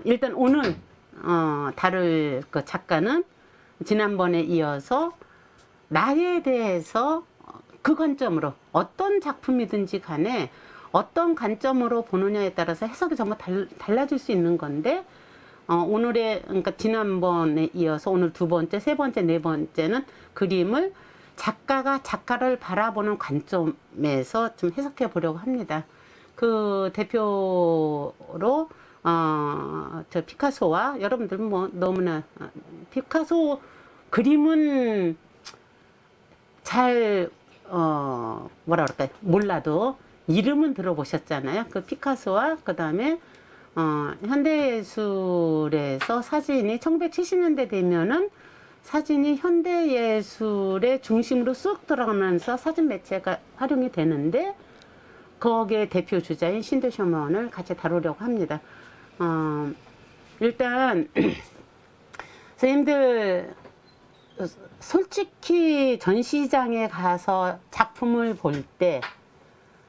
일단 오늘 다룰 그 작가는 지난번에 이어서 나에 대해서 그 관점으로 어떤 작품이든지 간에 어떤 관점으로 보느냐에 따라서 해석이 정말 달라질 수 있는 건데 오늘의 그러니까 지난번에 이어서 오늘 두 번째, 세 번째, 네 번째는 그림을 작가가 작가를 바라보는 관점에서 좀 해석해 보려고 합니다. 그 대표로 저 피카소와 여러분들 뭐 너무나 피카소 그림은 잘 뭐라 그럴까요? 몰라도 이름은 들어보셨잖아요. 그 피카소와 그 다음에 현대예술에서 사진이 1970년대 되면은 사진이 현대예술의 중심으로 쑥 들어가면서 사진 매체가 활용이 되는데 거기에 대표 주자인 신드 셔먼을 같이 다루려고 합니다. 일단 선생님들 솔직히 전시장에 가서 작품을 볼 때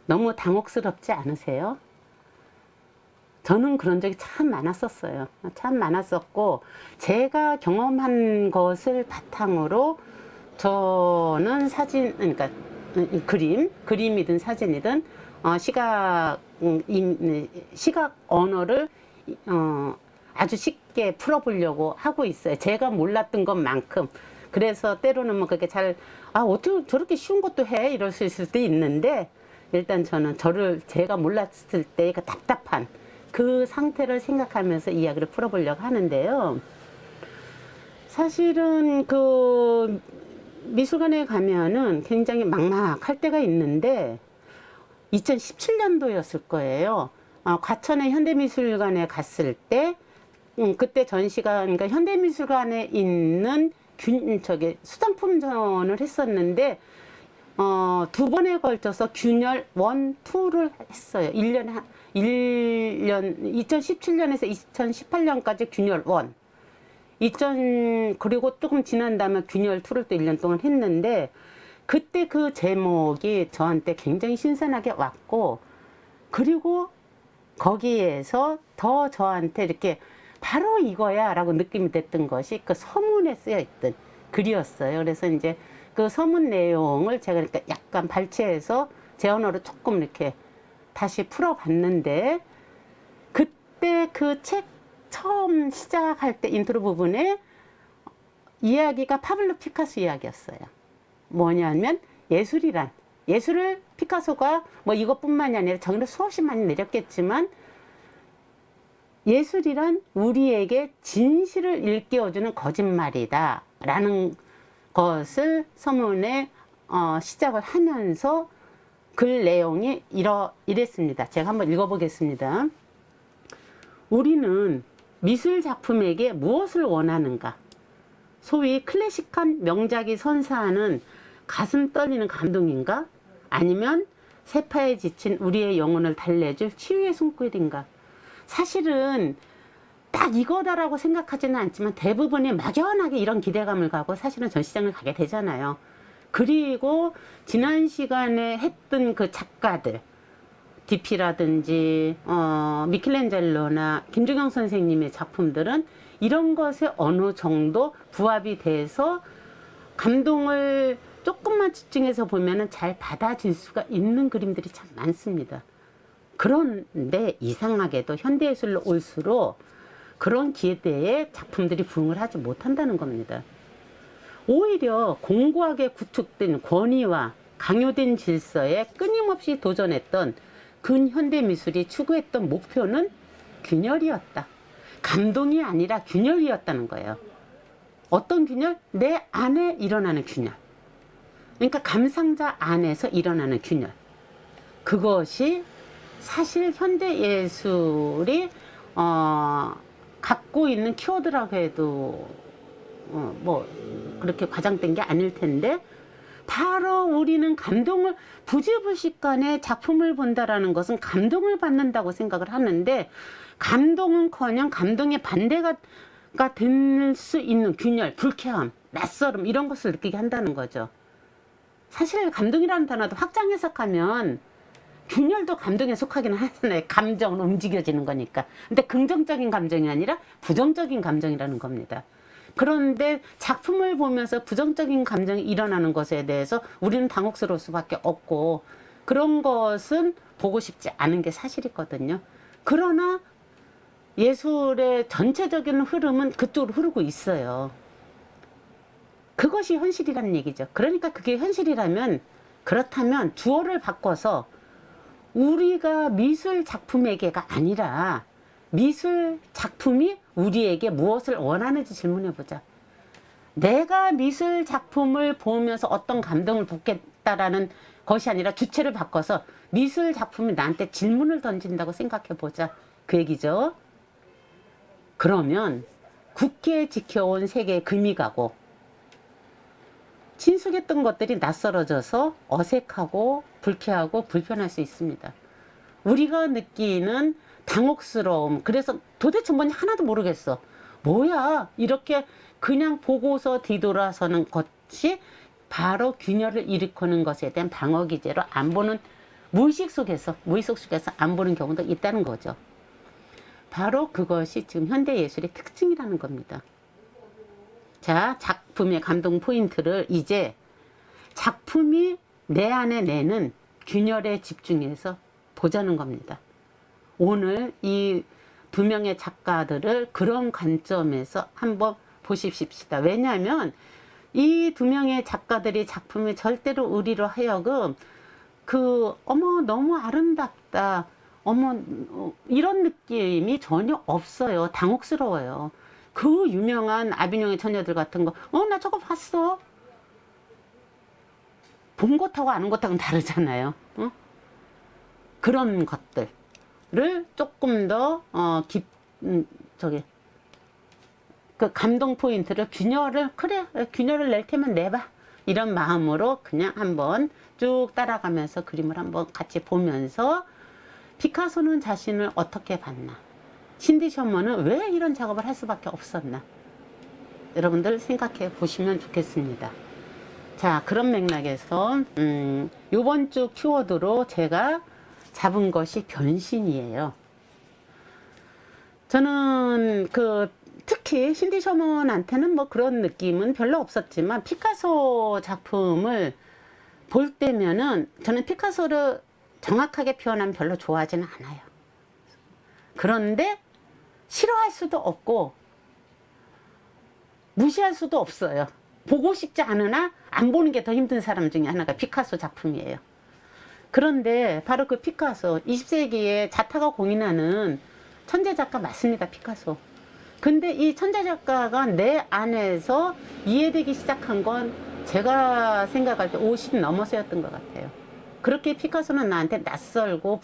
너무 당혹스럽지 않으세요? 저는 그런 적이 참 많았었어요. 참 많았었고 제가 경험한 것을 바탕으로 저는 사진, 그러니까 그림이든 사진이든 시각 언어를 아주 쉽게 풀어보려고 하고 있어요. 제가 몰랐던 것만큼. 그래서 때로는 뭐 그렇게 어떻게 저렇게 쉬운 것도 해? 이럴 수 있을 때 있는데, 일단 저는 제가 몰랐을 때 그 답답한 그 상태를 생각하면서 이야기를 풀어보려고 하는데요. 사실은 그 미술관에 가면은 굉장히 막막할 때가 있는데, 2017년도였을 거예요. 과천의 현대미술관에 갔을 때, 그때 전시가, 그러니까 현대미술관에 있는 수장품전을 했었는데, 두 번에 걸쳐서 균열 1, 2를 했어요. 2017년에서 2018년까지 균열 1. 그리고 조금 지난 다음에 균열 2를 또 1년 동안 했는데, 그때 그 제목이 저한테 굉장히 신선하게 왔고, 그리고 거기에서 더 저한테 이렇게 바로 이거야 라고 느낌이 됐던 것이 그 서문에 쓰여 있던 글이었어요. 그래서 이제 그 서문 내용을 제가 그러니까 약간 발췌해서 제 언어로 조금 이렇게 다시 풀어봤는데, 그때 그 책 처음 시작할 때 인트로 부분에 이야기가 파블로 피카소 이야기였어요. 뭐냐면 예술을 피카소가 뭐 이것뿐만이 아니라 정말 수없이 많이 내렸겠지만, 예술이란 우리에게 진실을 일깨워주는 거짓말이다 라는 것을 서문에 시작을 하면서 글 내용이 이랬습니다. 제가 한번 읽어보겠습니다. 우리는 미술 작품에게 무엇을 원하는가? 소위 클래식한 명작이 선사하는 가슴 떨리는 감동인가? 아니면 세파에 지친 우리의 영혼을 달래줄 치유의 숨결인가? 사실은 딱 이거다라고 생각하지는 않지만 대부분이 막연하게 이런 기대감을 가고 사실은 전시장을 가게 되잖아요. 그리고 지난 시간에 했던 그 작가들, 디피라든지 미켈란젤로나 김중영 선생님의 작품들은 이런 것에 어느 정도 부합이 돼서 감동을 조금만 집중해서 보면은 잘 받아질 수가 있는 그림들이 참 많습니다. 그런데 이상하게도 현대예술로 올수록 그런 기대에 작품들이 부응을 하지 못한다는 겁니다. 오히려 공고하게 구축된 권위와 강요된 질서에 끊임없이 도전했던 근현대 미술이 추구했던 목표는 균열이었다. 감동이 아니라 균열이었다는 거예요. 어떤 균열? 내 안에 일어나는 균열. 그러니까 감상자 안에서 일어나는 균열. 그것이 사실 현대 예술이 갖고 있는 키워드라고 해도 뭐 그렇게 과장된 게 아닐 텐데, 바로 우리는 감동을 부지불식간에 작품을 본다라는 것은 감동을 받는다고 생각을 하는데, 감동은커녕 감동의 반대가 될 수 있는 균열, 불쾌함, 낯설음 이런 것을 느끼게 한다는 거죠. 사실 감동이라는 단어도 확장 해석하면 균열도 감정에 속하기는 하잖아요. 감정은 움직여지는 거니까. 근데 긍정적인 감정이 아니라 부정적인 감정이라는 겁니다. 그런데 작품을 보면서 부정적인 감정이 일어나는 것에 대해서 우리는 당혹스러울 수밖에 없고, 그런 것은 보고 싶지 않은 게 사실이거든요. 그러나 예술의 전체적인 흐름은 그쪽으로 흐르고 있어요. 그것이 현실이라는 얘기죠. 그러니까 그게 현실이라면, 그렇다면 주어를 바꿔서 우리가 미술 작품에게가 아니라 미술 작품이 우리에게 무엇을 원하는지 질문해 보자. 내가 미술 작품을 보면서 어떤 감동을 받겠다라는 것이 아니라 주체를 바꿔서 미술 작품이 나한테 질문을 던진다고 생각해 보자. 그 얘기죠. 그러면 굳게 지켜온 세계에 금이 가고 친숙했던 것들이 낯설어져서 어색하고 불쾌하고 불편할 수 있습니다. 우리가 느끼는 당혹스러움, 그래서 도대체 뭔지 하나도 모르겠어. 뭐야? 이렇게 그냥 보고서 뒤돌아서는 것이 바로 균열을 일으키는 것에 대한 방어 기제로 안 보는, 무의식 속에서 안 보는 경우도 있다는 거죠. 바로 그것이 지금 현대 예술의 특징이라는 겁니다. 자, 작품의 감동 포인트를 이제 작품이 내 안에 내는 균열에 집중해서 보자는 겁니다. 오늘 이 두 명의 작가들을 그런 관점에서 한번 보십시다. 왜냐하면 이 두 명의 작가들이 작품을 절대로 우리로 하여금 어머 너무 아름답다, 어머 이런 느낌이 전혀 없어요. 당혹스러워요. 그 유명한 아비뇽의 처녀들 같은 거, 나 저거 봤어. 본 것하고 아는 것하고는 다르잖아요. 그런 것들을 조금 더 그 감동 포인트를 균열을 낼 테면 내봐, 이런 마음으로 그냥 한번 쭉 따라가면서 그림을 한번 같이 보면서 피카소는 자신을 어떻게 봤나, 신디 셔먼은 왜 이런 작업을 할 수밖에 없었나, 여러분들 생각해 보시면 좋겠습니다. 자, 그런 맥락에서 요번 주 키워드로 제가 잡은 것이 변신이에요. 저는 특히 신디 셔먼한테는 뭐 그런 느낌은 별로 없었지만 피카소 작품을 볼 때면은 저는 피카소를 정확하게 표현하면 별로 좋아하지는 않아요. 그런데 싫어할 수도 없고 무시할 수도 없어요. 보고 싶지 않으나 안 보는 게 더 힘든 사람 중에 하나가 피카소 작품이에요. 그런데 바로 그 피카소, 20세기에 자타가 공인하는 천재 작가 맞습니다, 피카소. 근데 이 천재 작가가 내 안에서 이해되기 시작한 건 제가 생각할 때 50 넘어서였던 것 같아요. 그렇게 피카소는 나한테 낯설고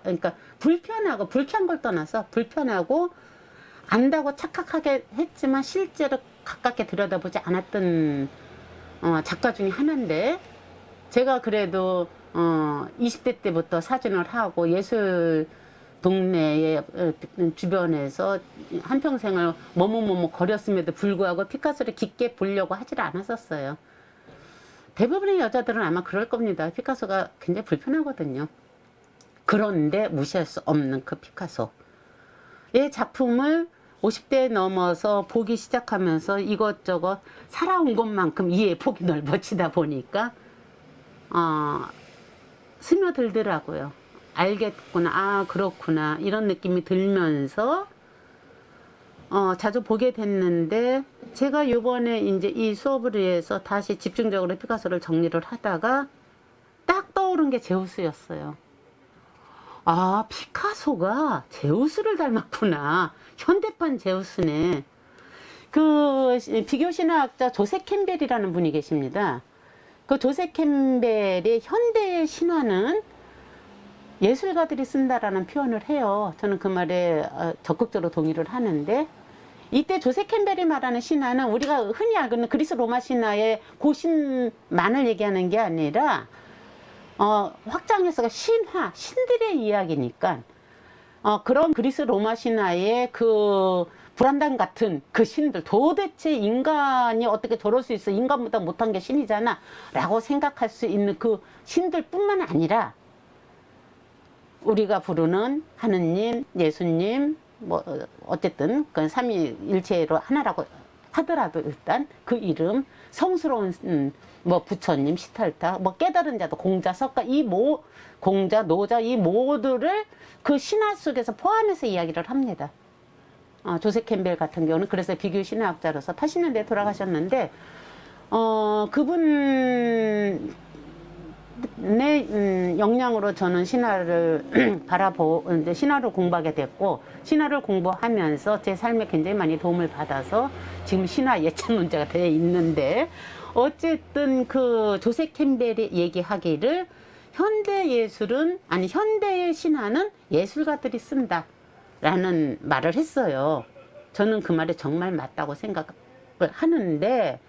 그러니까 불편하고, 불쾌한 걸 떠나서 불편하고 안다고 착각하게 했지만 실제로 가깝게 들여다보지 않았던 작가 중에 하나인데, 제가 그래도 20대 때부터 사진을 하고 예술 동네의 주변에서 한평생을 머뭇머뭇 거렸음에도 불구하고 피카소를 깊게 보려고 하지를 않았었어요. 대부분의 여자들은 아마 그럴 겁니다. 피카소가 굉장히 불편하거든요. 그런데 무시할 수 없는 그 피카소의 작품을 50대 넘어서 보기 시작하면서 이것저것 살아온 것만큼 이해의 폭이 넓어지다 보니까 스며들더라고요. 알겠구나, 그렇구나, 이런 느낌이 들면서 자주 보게 됐는데, 제가 요번에 이제 이 수업을 위해서 다시 집중적으로 피카소를 정리를 하다가 딱 떠오른 게 제우스였어요. 아, 피카소가 제우스를 닮았구나. 현대판 제우스네. 비교 신화학자 조세 캠벨이라는 분이 계십니다. 그 조세 캠벨의 현대 신화는 예술가들이 쓴다라는 표현을 해요. 저는 그 말에 적극적으로 동의를 하는데, 이때 조세 캠벨이 말하는 신화는 우리가 흔히 알고 있는 그리스 로마 신화의 고신만을 얘기하는 게 아니라 확장해서 신화, 신들의 이야기니까 그런 그리스 로마 신화의 그 불안당 같은 그 신들, 도대체 인간이 어떻게 저럴 수 있어, 인간보다 못한 게 신이잖아 라고 생각할 수 있는 그 신들 뿐만 아니라 우리가 부르는 하느님, 예수님, 뭐 어쨌든 그 삼위일체로 하나라고 하더라도 일단 그 이름, 성스러운 뭐 부처님, 시탈타, 뭐 깨달은 자도 공자, 석가, 공자, 노자 이 모두를 그 신화 속에서 포함해서 이야기를 합니다. 조세 캠벨 같은 경우는 그래서 비교 신화학자로서 80년대에 돌아가셨는데 그분 내 역량으로 저는 신화를 이제 신화를 공부하게 됐고, 신화를 공부하면서 제 삶에 굉장히 많이 도움을 받아서 지금 신화 예찬론자가 되어 있는데, 어쨌든 그 조세 캠벨이 얘기하기를 현대 예술은, 아니 현대의 신화는 예술가들이 쓴다 라는 말을 했어요. 저는 그 말이 정말 맞다고 생각을 하는데,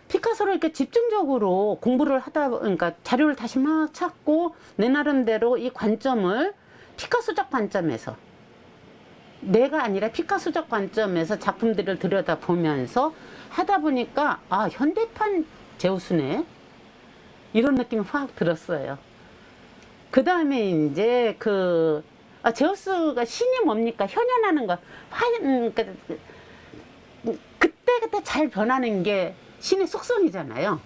피카소를 이렇게 집중적으로 공부를 하다, 그러니까 자료를 다시 막 찾고 내 나름대로 이 관점을 피카소적 관점에서, 내가 아니라 피카소적 관점에서 작품들을 들여다보면서 하다 보니까 현대판 제우스네, 이런 느낌이 확 들었어요. 그 다음에 이제 제우스가 신이 뭡니까? 현현하는 거, 그러니까 그때 잘 변하는 게 신의 속성이잖아요.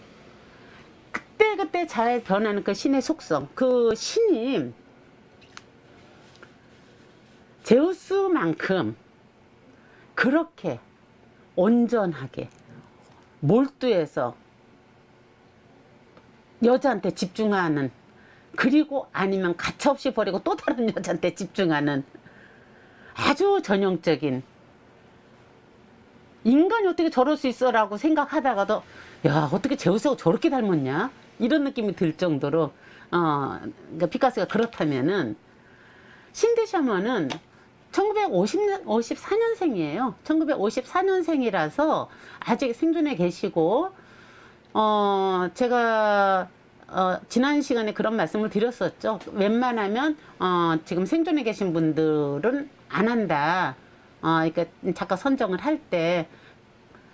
그때 잘 변하는 그 신의 속성, 그 신이 제우스만큼 그렇게 온전하게 몰두해서 여자한테 집중하는, 그리고 아니면 가차없이 버리고 또 다른 여자한테 집중하는 아주 전형적인, 인간이 어떻게 저럴 수 있어 라고 생각하다가도 야, 어떻게 제우스하고 저렇게 닮았냐 이런 느낌이 들 정도로 그러니까 피카소가 그렇다면은, 신디 샤먼은 1954년생이에요 1954년생이라서 아직 생존해 계시고, 제가 지난 시간에 그런 말씀을 드렸었죠. 웬만하면 지금 생존해 계신 분들은 안 한다. 그러니까 작가 선정을 할 때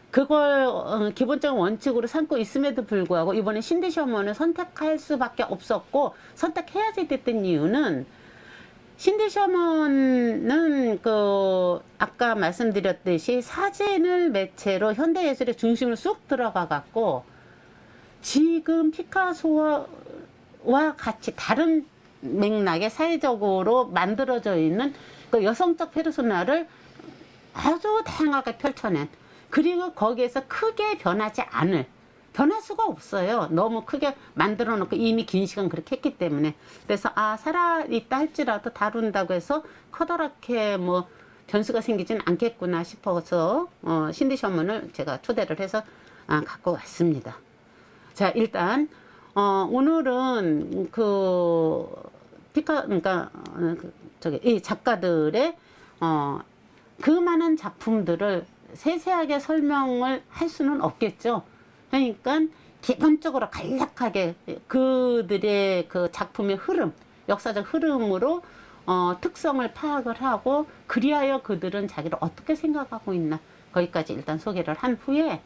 그걸 기본적인 원칙으로 삼고 있음에도 불구하고 이번에 신디 셔먼을 선택할 수밖에 없었고, 선택해야지 됐던 이유는, 신디 셔먼은 아까 말씀드렸듯이 사진을 매체로 현대예술의 중심으로 쑥 들어가 갖고 지금 피카소와 같이 다른 맥락의 사회적으로 만들어져 있는 그 여성적 페르소나를 아주 다양하게 펼쳐낸, 그리고 거기에서 크게 변할 수가 없어요. 너무 크게 만들어 놓고 이미 긴 시간 그렇게 했기 때문에. 그래서 살아있다 할지라도 다룬다고 해서 커다랗게 뭐 변수가 생기진 않겠구나 싶어서 신디 셔먼을 제가 초대를 해서 갖고 왔습니다. 자, 일단 오늘은 그러니까 이 작가들의 그 많은 작품들을 세세하게 설명을 할 수는 없겠죠. 그러니까 기본적으로 간략하게 그들의 그 작품의 흐름, 역사적 흐름으로 특성을 파악을 하고, 그리하여 그들은 자기를 어떻게 생각하고 있나, 거기까지 일단 소개를 한 후에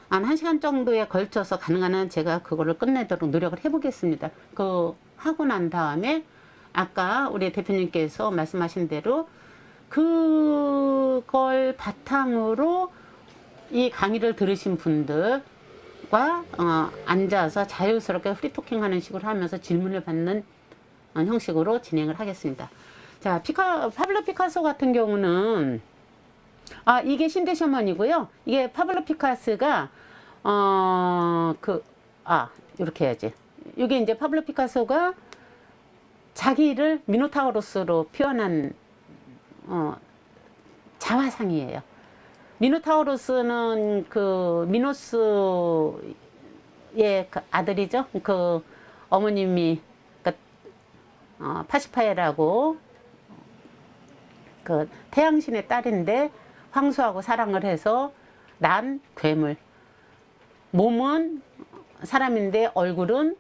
한 1시간 정도에 걸쳐서 가능한 한 제가 그거를 끝내도록 노력을 해보겠습니다. 하고 난 다음에 아까 우리 대표님께서 말씀하신 대로 그걸 바탕으로 이 강의를 들으신 분들과 앉아서 자유스럽게 프리토킹 하는 식으로 하면서 질문을 받는 형식으로 진행을 하겠습니다. 자, 파블로 피카소 같은 경우는 이게 신디 셔먼이고요. 이게 파블로 피카소가 이렇게 해야지. 이게 이제 파블로 피카소가 자기를 미노타우로스로 표현한 자화상이에요. 미노타우로스는 그 미노스의 그 아들이죠. 그 어머님이 파시파에라고 그 태양신의 딸인데 황소하고 사랑을 해서 난 괴물. 몸은 사람인데 얼굴은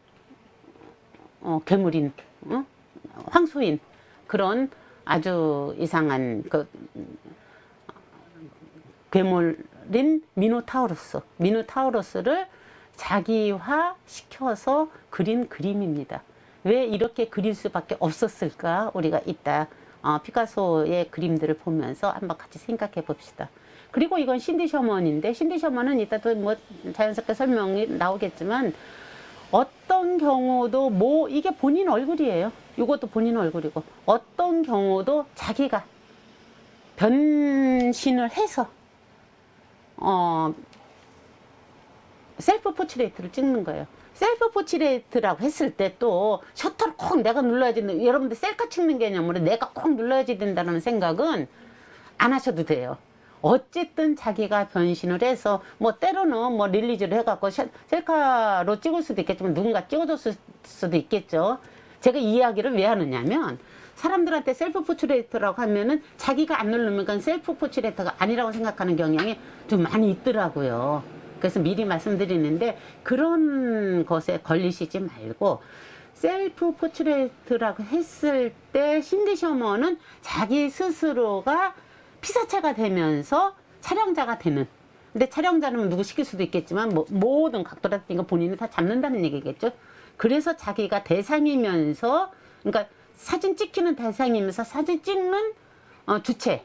괴물인, 황소인 그런 아주 이상한 괴물인 미노타우로스를 자기화 시켜서 그린 그림입니다. 왜 이렇게 그릴 수밖에 없었을까? 우리가 이따 피카소의 그림들을 보면서 한번 같이 생각해 봅시다. 그리고 이건 신디 셔먼인데, 신디 셔먼은 이따 또 뭐 자연스럽게 설명이 나오겠지만, 어떤 경우도 이게 본인 얼굴이에요. 이것도 본인 얼굴이고, 어떤 경우도 자기가 변신을 해서 셀프 포트레이트를 찍는 거예요. 셀프 포트레이트라고 했을 때 또 셔터를 꼭 내가 눌러야지, 여러분들 셀카 찍는 개념으로 내가 꼭 눌러야지 된다는 생각은 안 하셔도 돼요. 어쨌든 자기가 변신을 해서 뭐 때로는 뭐 릴리즈를 해갖고 셀카로 찍을 수도 있겠지만 누군가 찍어줬을 수도 있겠죠. 제가 이 이야기를 왜 하느냐면, 사람들한테 셀프 포트레이트라고 하면은 자기가 안 누르면 그건 셀프 포트레이트가 아니라고 생각하는 경향이 좀 많이 있더라고요. 그래서 미리 말씀드리는데, 그런 것에 걸리시지 말고, 셀프 포트레이트라고 했을 때 신디 셔먼은 자기 스스로가 피사체가 되면서 촬영자가 되는. 근데 촬영자는 누구 시킬 수도 있겠지만 뭐 모든 각도라든가 본인이 다 잡는다는 얘기겠죠. 그래서 자기가 대상이면서, 그러니까 사진 찍히는 대상이면서 사진 찍는 주체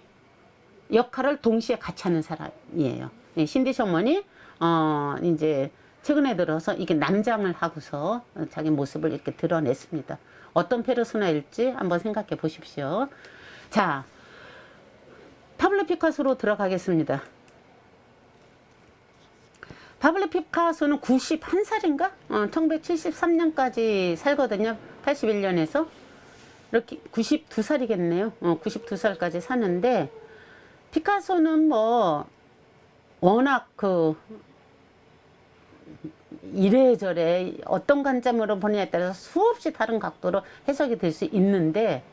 역할을 동시에 같이 하는 사람이에요. 예, 신디 셔먼이 이제 최근에 들어서 이게 남장을 하고서 자기 모습을 이렇게 드러냈습니다. 어떤 페르소나일지 한번 생각해 보십시오. 자, 파블로 피카소로 들어가겠습니다. 파블로 피카소는 91살인가? 1973년까지 살거든요. 81년에서. 이렇게 92살이겠네요. 92살까지 사는데, 피카소는 뭐, 워낙 이래저래 어떤 관점으로 보느냐에 따라서 수없이 다른 각도로 해석이 될 수 있는데,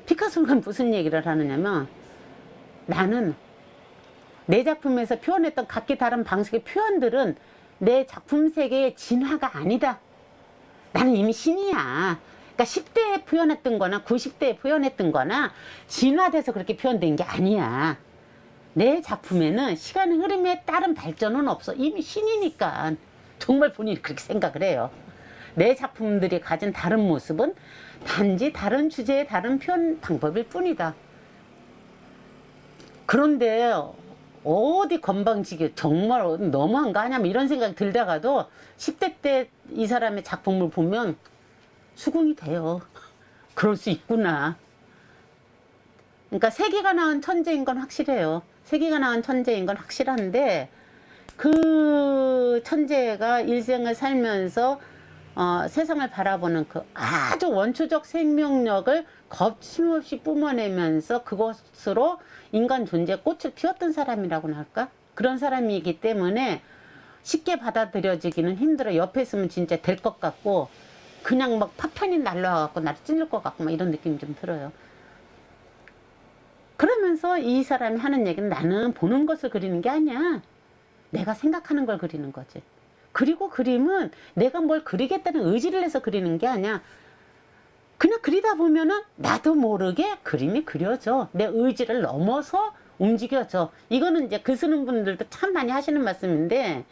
피카소가 무슨 얘기를 하느냐면, 나는 내 작품에서 표현했던 각기 다른 방식의 표현들은 내 작품 세계의 진화가 아니다. 나는 이미 신이야. 그러니까 10대에 표현했던 거나 90대에 표현했던 거나 진화돼서 그렇게 표현된 게 아니야. 내 작품에는 시간의 흐름에 따른 발전은 없어. 이미 신이니까. 정말 본인이 그렇게 생각을 해요. 내 작품들이 가진 다른 모습은 단지 다른 주제의 다른 표현 방법일 뿐이다. 그런데 어디 건방지게 정말 너무한 거 아냐면 이런 생각이 들다가도 10대 때 이 사람의 작품을 보면 수긍이 돼요. 그럴 수 있구나. 그러니까 세계가 낳은 천재인 건 확실해요. 세계가 낳은 천재인 건 확실한데, 그 천재가 일생을 살면서 세상을 바라보는 그 아주 원초적 생명력을 거침없이 뿜어내면서 그것으로 인간 존재의 꽃을 피웠던 사람이라고나 할까? 그런 사람이기 때문에 쉽게 받아들여지기는 힘들어. 옆에 있으면 진짜 될 것 같고, 그냥 막 파편이 날라와갖고 나를 찔릴 것 같고 막 이런 느낌이 좀 들어요. 그러면서 이 사람이 하는 얘기는, 나는 보는 것을 그리는 게 아니야. 내가 생각하는 걸 그리는 거지. 그리고 그림은 내가 뭘 그리겠다는 의지를 해서 그리는 게 아니야. 그냥 그리다 보면은 나도 모르게 그림이 그려져. 내 의지를 넘어서 움직여져. 이거는 이제 글 쓰는 분들도 참 많이 하시는 말씀인데,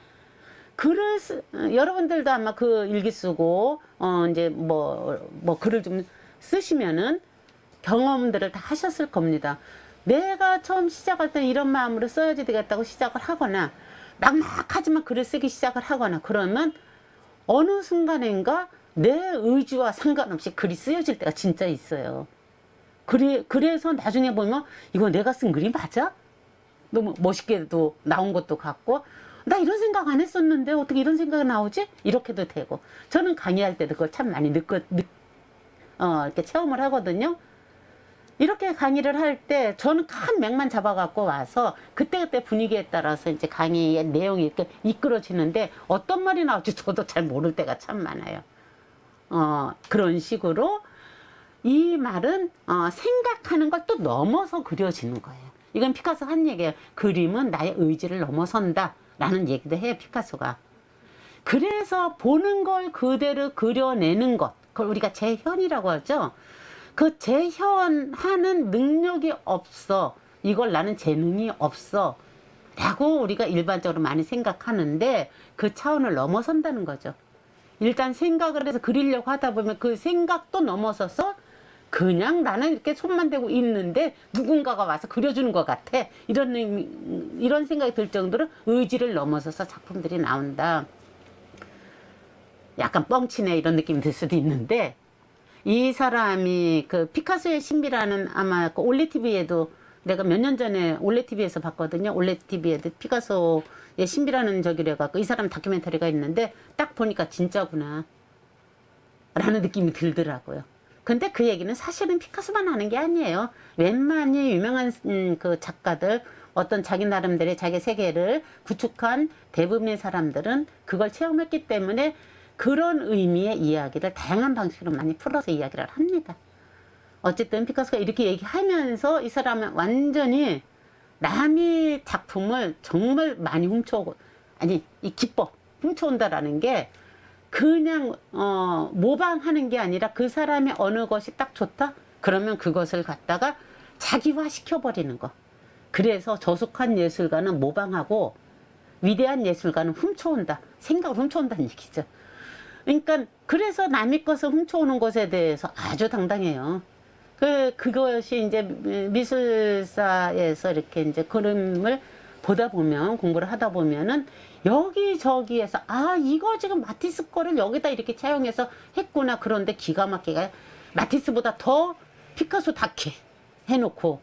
여러분들도 아마 그 일기 쓰고, 이제 뭐 글을 좀 쓰시면은 경험들을 다 하셨을 겁니다. 내가 처음 시작할 때 이런 마음으로 써야지 되겠다고 시작을 하거나, 막막하지만 글을 쓰기 시작을 하거나, 그러면 어느 순간인가 내 의지와 상관없이 글이 쓰여질 때가 진짜 있어요. 그래서 나중에 보면 이거 내가 쓴 글이 맞아? 너무 멋있게도 나온 것도 같고, 나 이런 생각 안 했었는데 어떻게 이런 생각이 나오지? 이렇게도 되고. 저는 강의할 때도 그걸 참 많이 이렇게 체험을 하거든요. 이렇게 강의를 할 때 저는 큰 맥만 잡아갖고 와서 그때그때 분위기에 따라서 이제 강의의 내용이 이렇게 이끌어지는데, 어떤 말이 나올지 저도 잘 모를 때가 참 많아요. 그런 식으로 이 말은 생각하는 걸 또 넘어서 그려지는 거예요. 이건 피카소 한 얘기예요. 그림은 나의 의지를 넘어선다 라는 얘기도 해요, 피카소가. 그래서 보는 걸 그대로 그려내는 것, 그걸 우리가 재현이라고 하죠. 그 재현하는 능력이 없어. 이걸 나는 재능이 없어. 라고 우리가 일반적으로 많이 생각하는데, 그 차원을 넘어선다는 거죠. 일단 생각을 해서 그리려고 하다 보면 그 생각도 넘어서서 그냥 나는 이렇게 손만 대고 있는데 누군가가 와서 그려주는 것 같아. 이런 생각이 들 정도로 의지를 넘어서서 작품들이 나온다. 약간 뻥치네 이런 느낌이 들 수도 있는데, 이 사람이 그 피카소의 신비라는, 아마 그 올레TV에도 내가 몇 년 전에 올레TV에서 봤거든요. 올레TV에도 피카소의 신비라는 저기를 해갖고 이 사람 다큐멘터리가 있는데 딱 보니까 진짜구나 라는 느낌이 들더라고요. 근데 그 얘기는 사실은 피카소만 하는 게 아니에요. 웬만히 유명한 그 작가들, 어떤 자기 나름대로의 자기 세계를 구축한 대부분의 사람들은 그걸 체험했기 때문에 그런 의미의 이야기를 다양한 방식으로 많이 풀어서 이야기를 합니다. 어쨌든 피카소가 이렇게 얘기하면서 이 사람은 완전히 남의 작품을 정말 많이 훔쳐오고, 아니 이 기법 훔쳐온다라는 게 그냥 모방하는 게 아니라 그 사람의 어느 것이 딱 좋다 그러면 그것을 갖다가 자기화 시켜버리는 거. 그래서 저속한 예술가는 모방하고 위대한 예술가는 훔쳐온다, 생각을 훔쳐온다는 얘기죠. 그러니까 그래서 남의 것을 훔쳐오는 것에 대해서 아주 당당해요. 그것이 이제 미술사에서 이렇게 이제 그림을 보다 보면, 공부를 하다 보면은 여기저기에서 아 이거 지금 마티스 거를 여기다 이렇게 차용해서 했구나. 그런데 기가 막히게 마티스보다 더 피카소답게 해놓고,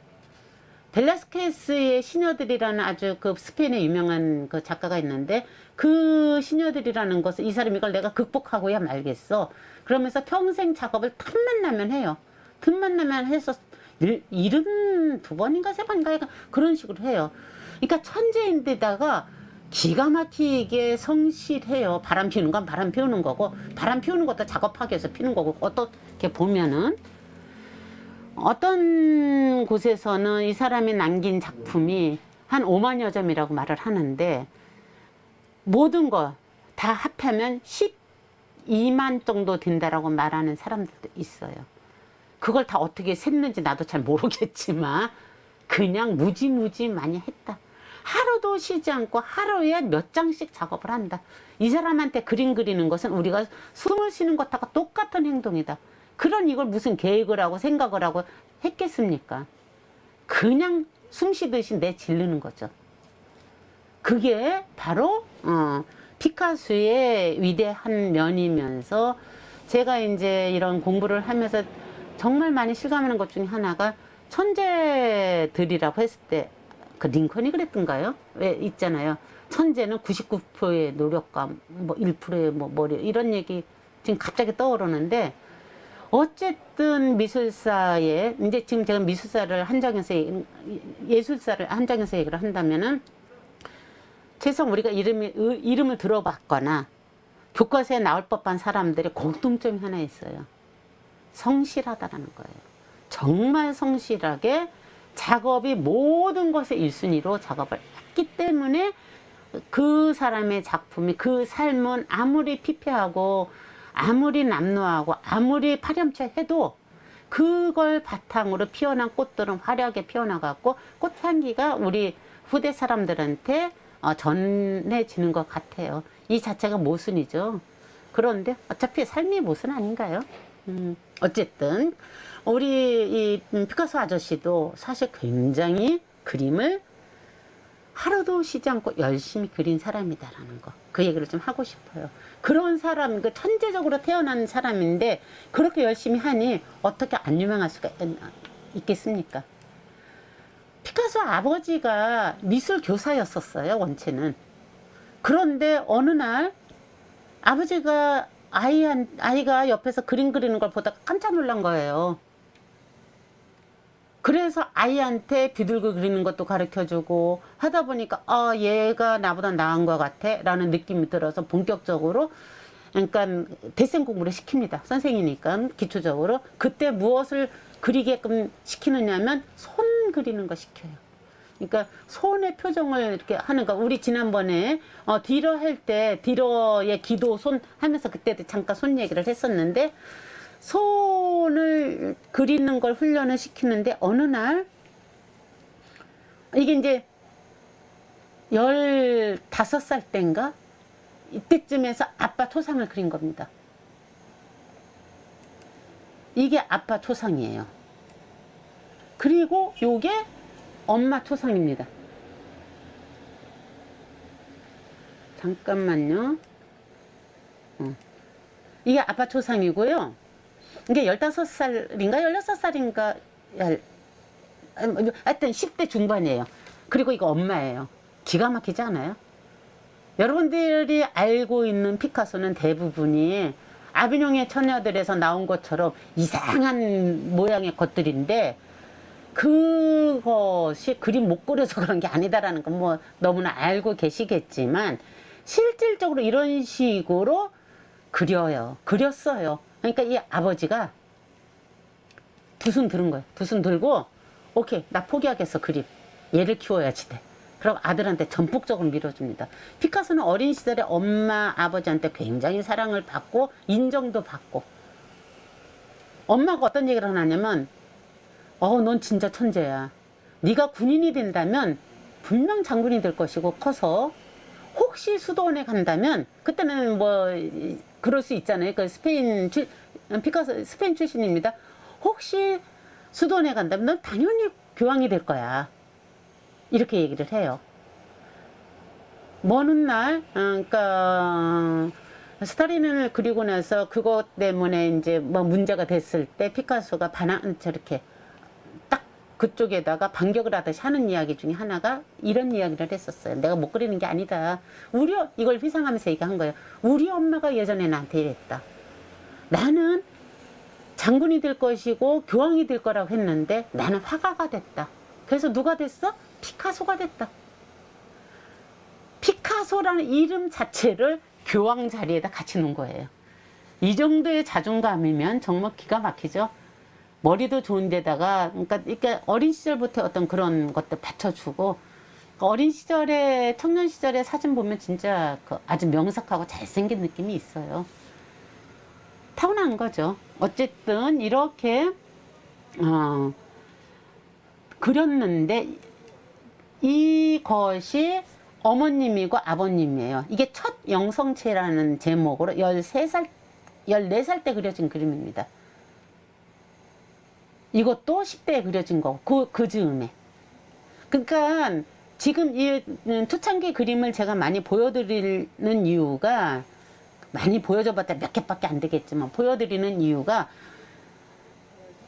벨라스케스의 시녀들이라는 아주 그 스페인의 유명한 그 작가가 있는데, 그 시녀들이라는 것을 이 사람이 이걸 내가 극복하고야 말겠어 그러면서 평생 작업을 틈만 나면 해요. 틈만 나면 해서 72번인가 3번인가 그런 식으로 해요. 그러니까 천재인데다가 기가 막히게 성실해요. 바람 피우는 건 바람 피우는 거고, 바람 피우는 것도 작업하기 위해서 피는 거고, 어떻게 보면은 어떤 곳에서는 이 사람이 남긴 작품이 한 5만여 점이라고 말을 하는데, 모든 거 다 합하면 12만 정도 된다라고 말하는 사람들도 있어요. 그걸 다 어떻게 셌는지 나도 잘 모르겠지만 그냥 무지무지 많이 했다. 하루도 쉬지 않고 하루에 몇 장씩 작업을 한다. 이 사람한테 그림 그리는 것은 우리가 숨을 쉬는 것하고 똑같은 행동이다. 그런 이걸 무슨 계획을 하고 생각을 하고 했겠습니까? 그냥 숨 쉬듯이 내지르는 거죠. 그게 바로 피카소의 위대한 면이면서, 제가 이제 이런 공부를 하면서 정말 많이 실감하는 것 중에 하나가, 천재들이라고 했을 때 그 링컨이 그랬던가요? 왜 있잖아요. 천재는 99%의 노력과 뭐 1%의 뭐 머리, 이런 얘기 지금 갑자기 떠오르는데, 어쨌든 미술사에 이제 지금 제가 미술사를 한정해서 예술사를 한정해서 얘기를 한다면은, 최소한 우리가 이름을 들어봤거나 교과서에 나올 법한 사람들의 공통점이 하나 있어요. 성실하다라는 거예요. 정말 성실하게 작업이 모든 것의 1순위로 작업을 했기 때문에 그 사람의 작품이, 그 삶은 아무리 피폐하고 아무리 남루하고 아무리 파렴치해도 그걸 바탕으로 피어난 꽃들은 화려하게 피어나갖고 꽃향기가 우리 후대 사람들한테 전해지는 것 같아요. 이 자체가 모순이죠. 그런데 어차피 삶이 모순 아닌가요? 어쨌든 우리 이 피카소 아저씨도 사실 굉장히 그림을 하루도 쉬지 않고 열심히 그린 사람이다라는 거, 그 얘기를 좀 하고 싶어요. 그런 사람, 그 천재적으로 태어난 사람인데 그렇게 열심히 하니 어떻게 안 유명할 수가 있겠습니까? 피카소 아버지가 미술 교사였었어요, 원체는. 그런데 어느 날 아버지가 아이가 옆에서 그림 그리는 걸 보다가 깜짝 놀란 거예요. 그래서 아이한테 비둘기 그리는 것도 가르쳐주고 하다 보니까 얘가 나보다 나은 것 같아 라는 느낌이 들어서 본격적으로, 그러니까 대생 공부를 시킵니다. 선생이니까 기초적으로. 그때 무엇을 그리게끔 시키느냐면 손 그리는 거 시켜요. 그러니까 손의 표정을 이렇게 하는 거. 우리 지난번에 뒤로 할 때 뒤로의 기도 손 하면서 그때도 잠깐 손 얘기를 했었는데, 손을 그리는 걸 훈련을 시키는데, 어느 날 이게 이제 15살 때인가 이때쯤에서 아빠 토상을 그린 겁니다. 이게 아빠 토상이에요. 그리고 요게 엄마 토상입니다. 잠깐만요. 이게 아빠 토상이고요. 이게 15살인가 16살인가 하여튼 10대 중반이에요. 그리고 이거 엄마예요. 기가 막히지 않아요? 여러분들이 알고 있는 피카소는 대부분이 아비뇽의 처녀들에서 나온 것처럼 이상한 모양의 것들인데, 그것이 그림 못 그려서 그런 게 아니다라는 건 뭐 너무나 알고 계시겠지만, 실질적으로 이런 식으로 그렸어요. 그러니까 이 아버지가 두 손 들은 거예요. 두 손 들고, 오케이, 나 포기하겠어, 그림. 얘를 키워야지 돼. 그럼 아들한테 전폭적으로 밀어줍니다. 피카소는 어린 시절에 엄마, 아버지한테 굉장히 사랑을 받고 인정도 받고, 엄마가 어떤 얘기를 하냐면, 넌 진짜 천재야. 네가 군인이 된다면 분명 장군이 될 것이고, 커서 혹시 수도원에 간다면, 그때는 뭐 그럴 수 있잖아요. 그 피카소 스페인 출신입니다. 혹시 수도원에 간다면 넌 당연히 교황이 될 거야. 이렇게 얘기를 해요. 먼 훗날, 그러니까 스타린을 그리고 나서 그것 때문에 이제 뭐 문제가 됐을 때 피카소가 저렇게 딱 그쪽에다가 반격을 하듯이 하는 이야기 중에 하나가 이런 이야기를 했었어요. 내가 못 그리는 게 아니다. 이걸 회상하면서 얘기한 거예요. 우리 엄마가 예전에 나한테 이랬다. 나는 장군이 될 것이고 교황이 될 거라고 했는데 나는 화가가 됐다. 그래서 누가 됐어? 피카소가 됐다. 피카소라는 이름 자체를 교황 자리에다 같이 놓은 거예요. 이 정도의 자존감이면 정말 기가 막히죠. 머리도 좋은 데다가, 그러니까 어린 시절부터 어떤 그런 것들 받쳐주고, 어린 시절에, 청년 시절에 사진 보면 진짜 아주 명석하고 잘생긴 느낌이 있어요. 타고난 거죠. 어쨌든 이렇게 그렸는데, 이것이 어머님이고 아버님이에요. 이게 첫 영성체라는 제목으로 14살 때 그려진 그림입니다. 이것도 10대에 그려진 거고, 그 즈음에. 그러니까 지금 이 초창기 그림을 제가 많이 보여드리는 이유가, 많이 보여줘봤자 몇 개밖에 안 되겠지만 보여드리는 이유가,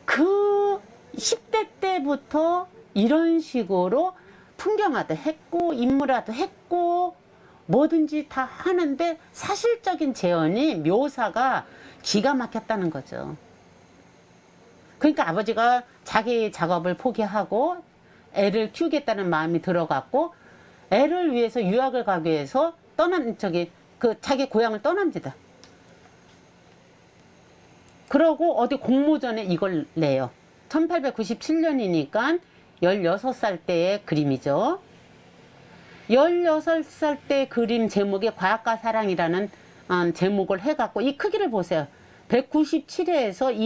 그 10대 때부터 이런 식으로 풍경화도 했고 인물화도 했고 뭐든지 다 하는데 사실적인 재현이, 묘사가 기가 막혔다는 거죠. 그러니까 아버지가 자기 작업을 포기하고 애를 키우겠다는 마음이 들어갔고, 애를 위해서 유학을 가기 위해서 자기 고향을 떠납니다. 그러고 어디 공모전에 이걸 내요. 1897년이니까 16살 때의 그림이죠. 16살 때 그림 제목이 과학과 사랑이라는 제목을 해갖고, 이 크기를 보세요. 197에서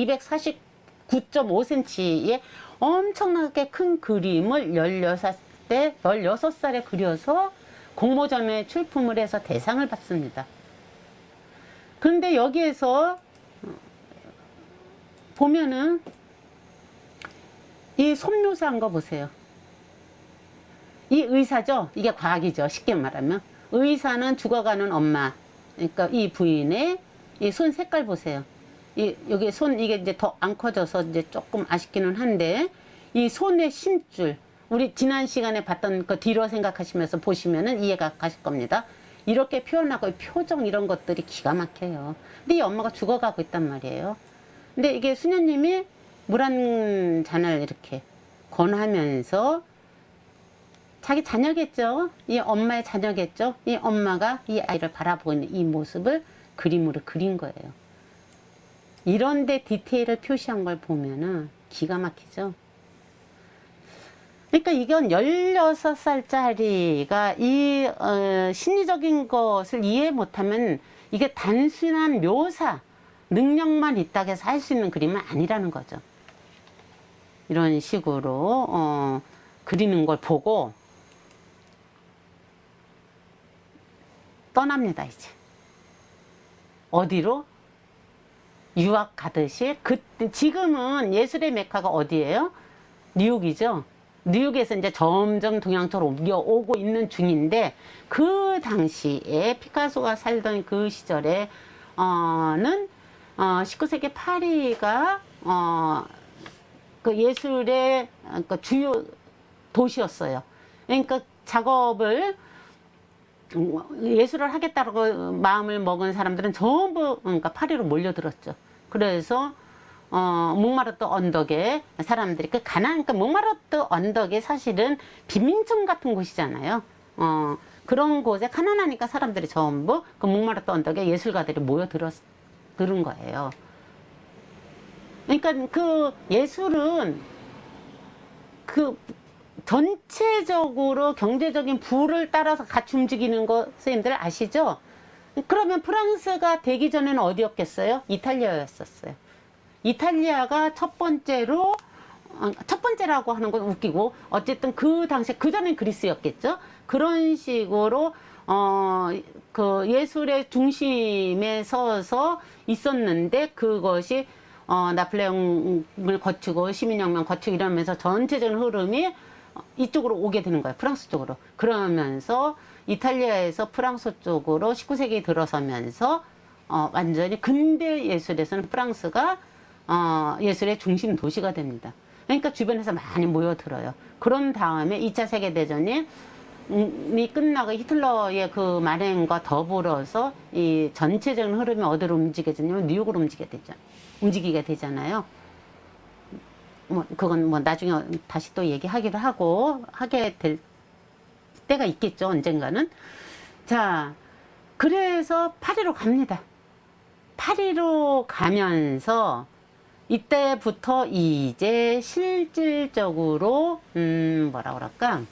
249.5cm의 엄청나게 큰 그림을 16살에 그려서 공모전에 출품을 해서 대상을 받습니다. 그런데 여기에서 보면은 이 손 묘사한 거 보세요. 이 의사죠. 이게 과학이죠. 쉽게 말하면. 의사는 죽어가는 엄마. 그러니까 이 부인의 이 손 색깔 보세요. 여기 이게 이제 더 안 커져서 이제 조금 아쉽기는 한데, 이 손의 심줄. 우리 지난 시간에 봤던 그 뒤로 생각하시면서 보시면은 이해가 가실 겁니다. 이렇게 표현하고 표정 이런 것들이 기가 막혀요. 근데 이 엄마가 죽어가고 있단 말이에요. 근데 이게 수녀님이 물 한 잔을 이렇게 권하면서, 자기 자녀겠죠. 이 엄마의 자녀겠죠. 이 엄마가 이 아이를 바라보고 있는 이 모습을 그림으로 그린 거예요. 이런데 디테일을 표시한 걸 보면은 기가 막히죠. 그러니까 이건 16살짜리가 이 심리적인 것을 이해 못하면, 이게 단순한 묘사 능력만 있다고 해서 할 수 있는 그림은 아니라는 거죠. 이런 식으로 그리는 걸 보고 떠납니다. 이제 어디로? 유학 가듯이. 그때 지금은 예술의 메카가 어디예요? 뉴욕이죠. 뉴욕에서 이제 점점 동양처럼 옮겨오고 있는 중인데, 그 당시에 피카소가 살던 그 시절에 는 19세기 파리가 그 예술의 그 주요 도시였어요. 그러니까 작업을 예술을 하겠다고 마음을 먹은 사람들은 전부 그러니까 파리로 몰려들었죠. 그래서 몽마르트 언덕에 사람들이 그 그러니까 몽마르트 언덕이 사실은 빈민촌 같은 곳이잖아요. 그런 곳에 가난하니까 사람들이 전부 그 몽마르트 언덕에 예술가들이 들은 거예요. 그러니까 그 예술은 그 전체적으로 경제적인 부를 따라서 같이 움직이는 거 선생님들 아시죠? 그러면 프랑스가 되기 전에는 어디였겠어요? 이탈리아였었어요. 이탈리아가 첫 번째라고 하는 건 웃기고, 어쨌든 그 당시에, 그전엔 그리스였겠죠? 그런 식으로 그 예술의 중심에 서서 있었는데, 그것이 나폴레옹을 거치고 시민혁명 거치고 이러면서 전체적인 흐름이 이쪽으로 오게 되는 거예요. 프랑스 쪽으로. 그러면서 이탈리아에서 프랑스 쪽으로 19세기 들어서면서 완전히 근대 예술에서는 프랑스가 예술의 중심 도시가 됩니다. 그러니까 주변에서 많이 모여들어요. 그런 다음에 2차 세계대전이 끝나고 히틀러의 그 만행과 더불어서 이 전체적인 흐름이 어디로 움직여지냐면 뉴욕으로 움직이게 되잖아요. 뭐 그건 뭐 나중에 다시 또 얘기하기도 하게 될 때가 있겠죠, 언젠가는. 자, 그래서 파리로 갑니다. 파리로 가면서 이때부터 이제 실질적으로 뭐라 그럴까,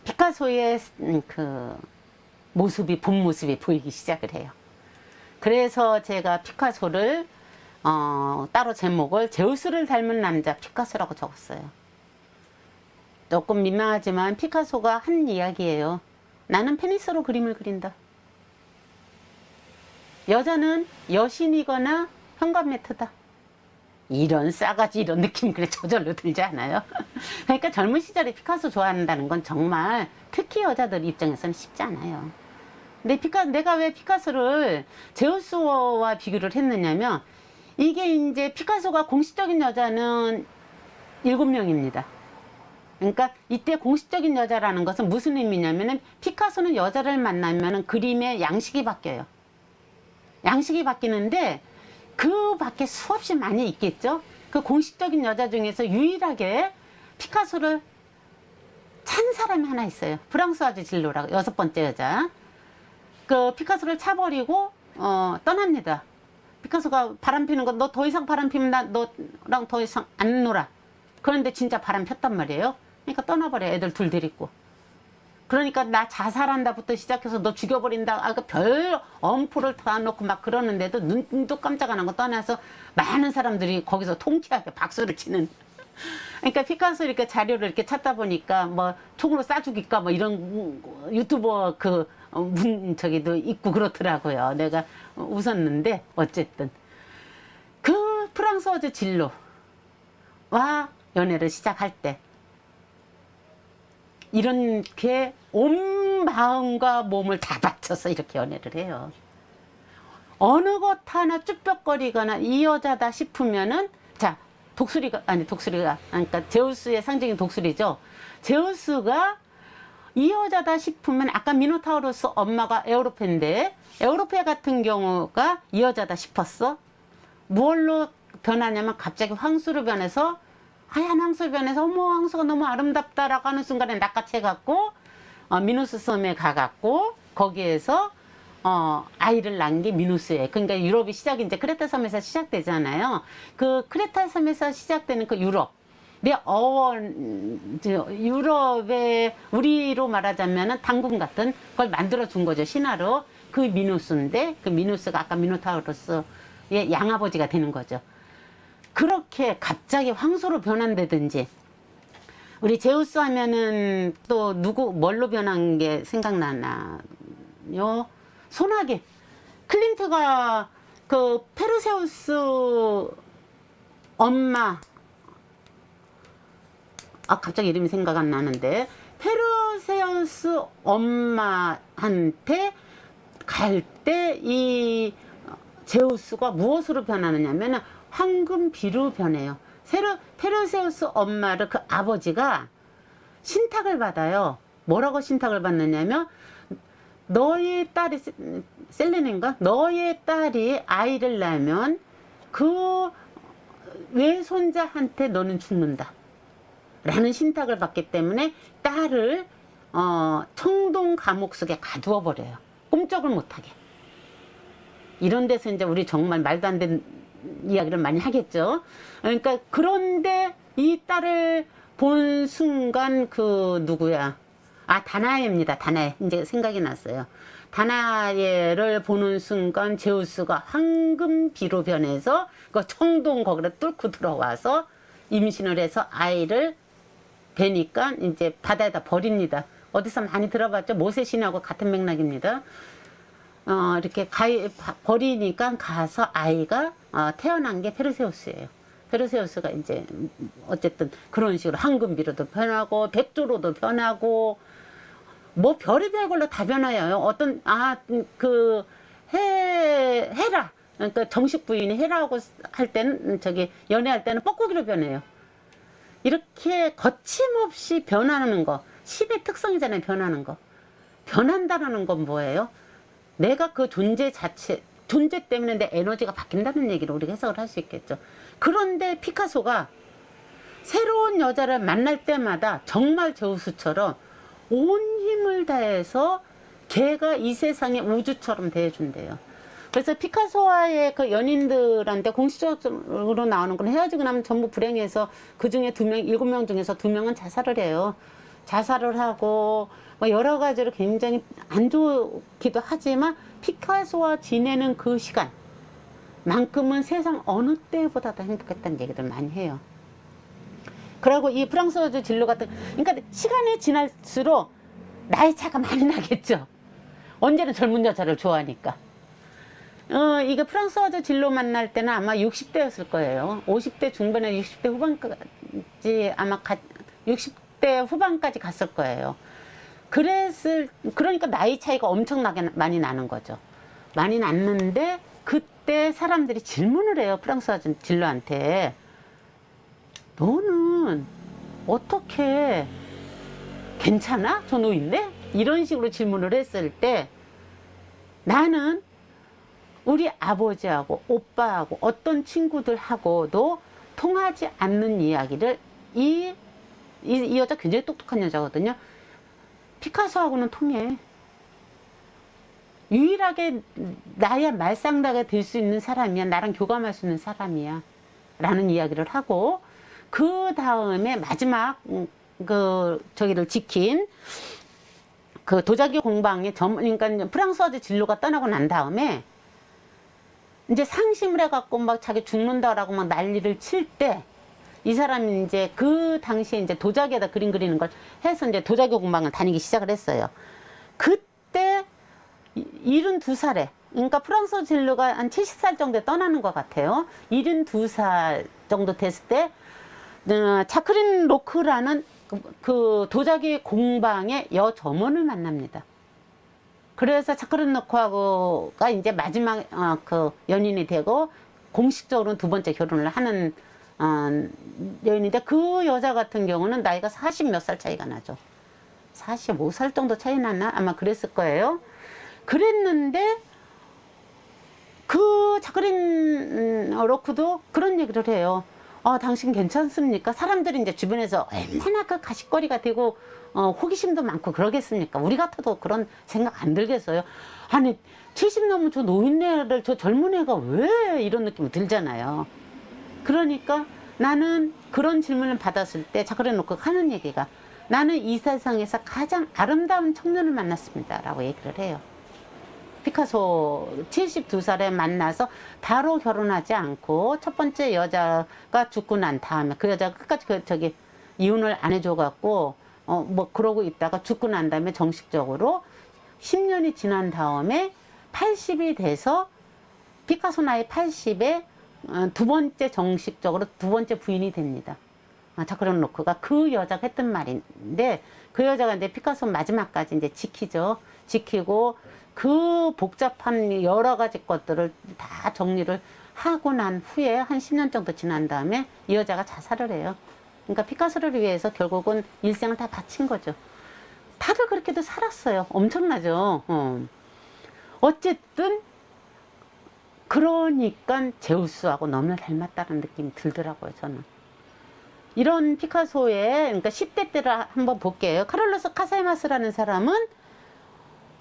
피카소의 그 모습이, 본 모습이 보이기 시작을 해요. 그래서 제가 피카소를 따로 제목을 제우스를 닮은 남자 피카소라고 적었어요. 조금 민망하지만 피카소가 한 이야기예요. 나는 페니스로 그림을 그린다. 여자는 여신이거나 현관매트다. 이런 싸가지, 이런 느낌 그래 저절로 들지 않아요? 그러니까 젊은 시절에 피카소 좋아한다는 건 정말 특히 여자들 입장에서는 쉽지 않아요. 근데 내가 왜 피카소를 제우스와 비교를 했느냐면, 이게 이제 피카소가 공식적인 여자는 7명입니다. 그러니까 이때 공식적인 여자라는 것은 무슨 의미냐면은, 피카소는 여자를 만나면은 그림의 양식이 바뀌어요. 양식이 바뀌는데 그 밖에 수없이 많이 있겠죠. 그 공식적인 여자 중에서 유일하게 피카소를 찬 사람이 하나 있어요. 프랑스와즈 진로라고, 6번째 여자. 그 피카소를 차버리고 떠납니다. 피카소가 바람 피는 거, 너 더 이상 바람 피면 나 너랑 더 이상 안 놀아. 그런데 진짜 바람 폈단 말이에요. 그러니까 떠나버려, 애들 둘 데리고. 그러니까 나 자살한다부터 시작해서 너 죽여버린다, 별 엄포를 다 놓고 막 그러는데도 눈도 깜짝 안 하고 떠나서 많은 사람들이 거기서 통쾌하게 박수를 치는. 그러니까 피카소 이렇게 자료를 이렇게 찾다 보니까 뭐 총으로 쏴 죽일까 뭐 이런 유튜버 저기도 있고 그렇더라고요. 내가 웃었는데, 어쨌든 그 프랑스어즈 진로와 연애를 시작할 때 이렇게 온 마음과 몸을 다 바쳐서 이렇게 연애를 해요. 어느 것 하나 쭈뼛거리거나 이 여자다 싶으면은, 자, 그러니까 제우스의 상징인 독수리죠. 제우스가 이 여자다 싶으면, 아까 미노타우로스 엄마가 에우로페인데, 에우로페 같은 경우가 이 여자다 싶었어. 무얼로 변하냐면, 갑자기 황수로 변해서, 하얀 황수로 변해서, 어머, 황수가 너무 아름답다라고 하는 순간에 낚아채갖고 미노스 섬에 가갖고 거기에서 아이를 낳은 게 미노스예요. 그러니까 유럽이 시작이 이제 크레타 섬에서 시작되잖아요. 그 크레타 섬에서 시작되는 그 유럽, 유럽의 우리로 말하자면은 당군 같은 걸 만들어 준 거죠, 신화로. 그 미노스인데, 그 미노스가 아까 미노타우로스의 양아버지가 되는 거죠. 그렇게 갑자기 황소로 변한다든지, 우리 제우스 하면은 또 뭘로 변한 게 생각나나요? 소나기. 클림트가 그 페르세우스 엄마, 갑자기 이름이 생각 안 나는데, 페르세우스 엄마한테 갈 때 이 제우스가 무엇으로 변하느냐면 황금 비로 변해요. 페르세우스 엄마를 그 아버지가 신탁을 받아요. 뭐라고 신탁을 받느냐면, 너의 딸이 셀레네인가? 너의 딸이 아이를 낳으면 그 외손자한테 너는 죽는다 라는 신탁을 받기 때문에 딸을 청동 감옥 속에 가두어 버려요. 꿈쩍을 못하게. 이런 데서 이제 우리 정말 말도 안 되는 이야기를 많이 하겠죠. 그러니까 그런데 이 딸을 본 순간 그 누구야? 다나에입니다. 다나에. 이제 생각이 났어요. 다나에를 보는 순간 제우스가 황금 비로 변해서 그 청동 거기를 뚫고 들어와서 임신을 해서 아이를 베니까 이제 바다에다 버립니다. 어디서 많이 들어봤죠? 모세신하고 같은 맥락입니다. 이렇게 버리니까 가서 아이가 태어난 게 페르세우스예요. 페르세우스가 이제 어쨌든 그런 식으로 황금비로도 변하고 백조로도 변하고 뭐 별의별 걸로 다 변해요. 어떤 그 헤라, 그러니까 정식 부인이 헤라하고 할 때는 저기 연애할 때는 뻐꾸기로 변해요. 이렇게 거침없이 변하는 거, 신의 특성이잖아요. 변하는 거. 변한다라는 건 뭐예요? 내가 그 존재 때문에 내 에너지가 바뀐다는 얘기를 우리가 해석을 할 수 있겠죠. 그런데 피카소가 새로운 여자를 만날 때마다 정말 제우스처럼 온 힘을 다해서 걔가 이 세상의 우주처럼 대해준대요. 그래서 피카소와의 그 연인들한테 공식적으로 나오는 건 헤어지고 나면 전부 불행해서 그 중에 7명 중에서 2명은 자살을 해요. 자살을 하고 뭐 여러 가지로 굉장히 안 좋기도 하지만 피카소와 지내는 그 시간만큼은 세상 어느 때보다도 행복했다는 얘기들 많이 해요. 그리고 이 프랑스어즈 진로 같은, 그러니까 시간이 지날수록 나이 차가 많이 나겠죠. 언제는 젊은 여자를 좋아하니까. 이게 프랑스어즈 진로 만날 때는 아마 60대였을 거예요. 50대 중반에 60대 후반까지 아마 60대 후반까지 갔을 거예요. 그러니까 나이 차이가 엄청나게 많이 나는 거죠. 많이 났는데 그때 사람들이 질문을 해요. 프랑스어즈 진로한테. 너는 어떻게 괜찮아? 저 노인네? 이런 식으로 질문을 했을 때 나는 우리 아버지하고 오빠하고 어떤 친구들하고도 통하지 않는 이야기를 이 여자 굉장히 똑똑한 여자거든요. 피카소하고는 통해. 유일하게 나의 말상대가 될 수 있는 사람이야. 나랑 교감할 수 있는 사람이야. 라는 이야기를 하고 그 다음에 마지막 저기를 지킨 그 도자기 공방의 그러니까 프랑스어즈 진로가 떠나고 난 다음에 이제 상심을 해갖고 막 자기 죽는다라고 막 난리를 칠 때 이 사람이 이제 그 당시에 이제 도자기에다 그림 그리는 걸 해서 이제 도자기 공방을 다니기 시작을 했어요. 그때 72살에, 그러니까 프랑스어 진로가 한 70살 정도에 떠나는 것 같아요. 72살 정도 됐을 때 자크린 로크라는 그 도자기 공방의 여점원을 만납니다. 그래서 자크린 로크하고가 이제 마지막 그 연인이 되고 공식적으로는 2번째 결혼을 하는 여인인데 그 여자 같은 경우는 나이가 40 몇 살 차이가 나죠. 45살 정도 차이 났나? 아마 그랬을 거예요. 그랬는데 그 자크린 로크도 그런 얘기를 해요. 당신 괜찮습니까? 사람들이 이제 주변에서 얼마나 그 가십거리가 되고 호기심도 많고 그러겠습니까? 우리 같아도 그런 생각 안 들겠어요. 아니 70 넘은 저 노인네를 저 젊은 애가 왜 이런 느낌이 들잖아요. 그러니까 나는 그런 질문을 받았을 때 자크린 로크가 하는 얘기가 나는 이 세상에서 가장 아름다운 청년을 만났습니다 라고 얘기를 해요. 피카소 72살에 만나서 바로 결혼하지 않고 첫 번째 여자가 죽고 난 다음에 그 여자가 끝까지 이혼을 안 해줘 갖고 뭐 그러고 있다가 죽고 난 다음에 정식적으로 10년이 지난 다음에 80이 돼서 피카소 나이 80에 두 번째 정식적으로 두 번째 부인이 됩니다. 자크 르노크가 그 여자가 했던 말인데, 그 여자가 이제 피카소 마지막까지 이제 지키고 그 복잡한 여러 가지 것들을 다 정리를 하고 난 후에 한 10년 정도 지난 다음에 이 여자가 자살을 해요. 그러니까 피카소를 위해서 결국은 일생을 다 바친 거죠. 다들 그렇게도 살았어요. 엄청나죠. 어쨌든 그러니까 제우스하고 너무 닮았다는 느낌이 들더라고요, 저는. 이런 피카소의, 그러니까 10대 때를 한번 볼게요. 카를로스 카사이마스라는 사람은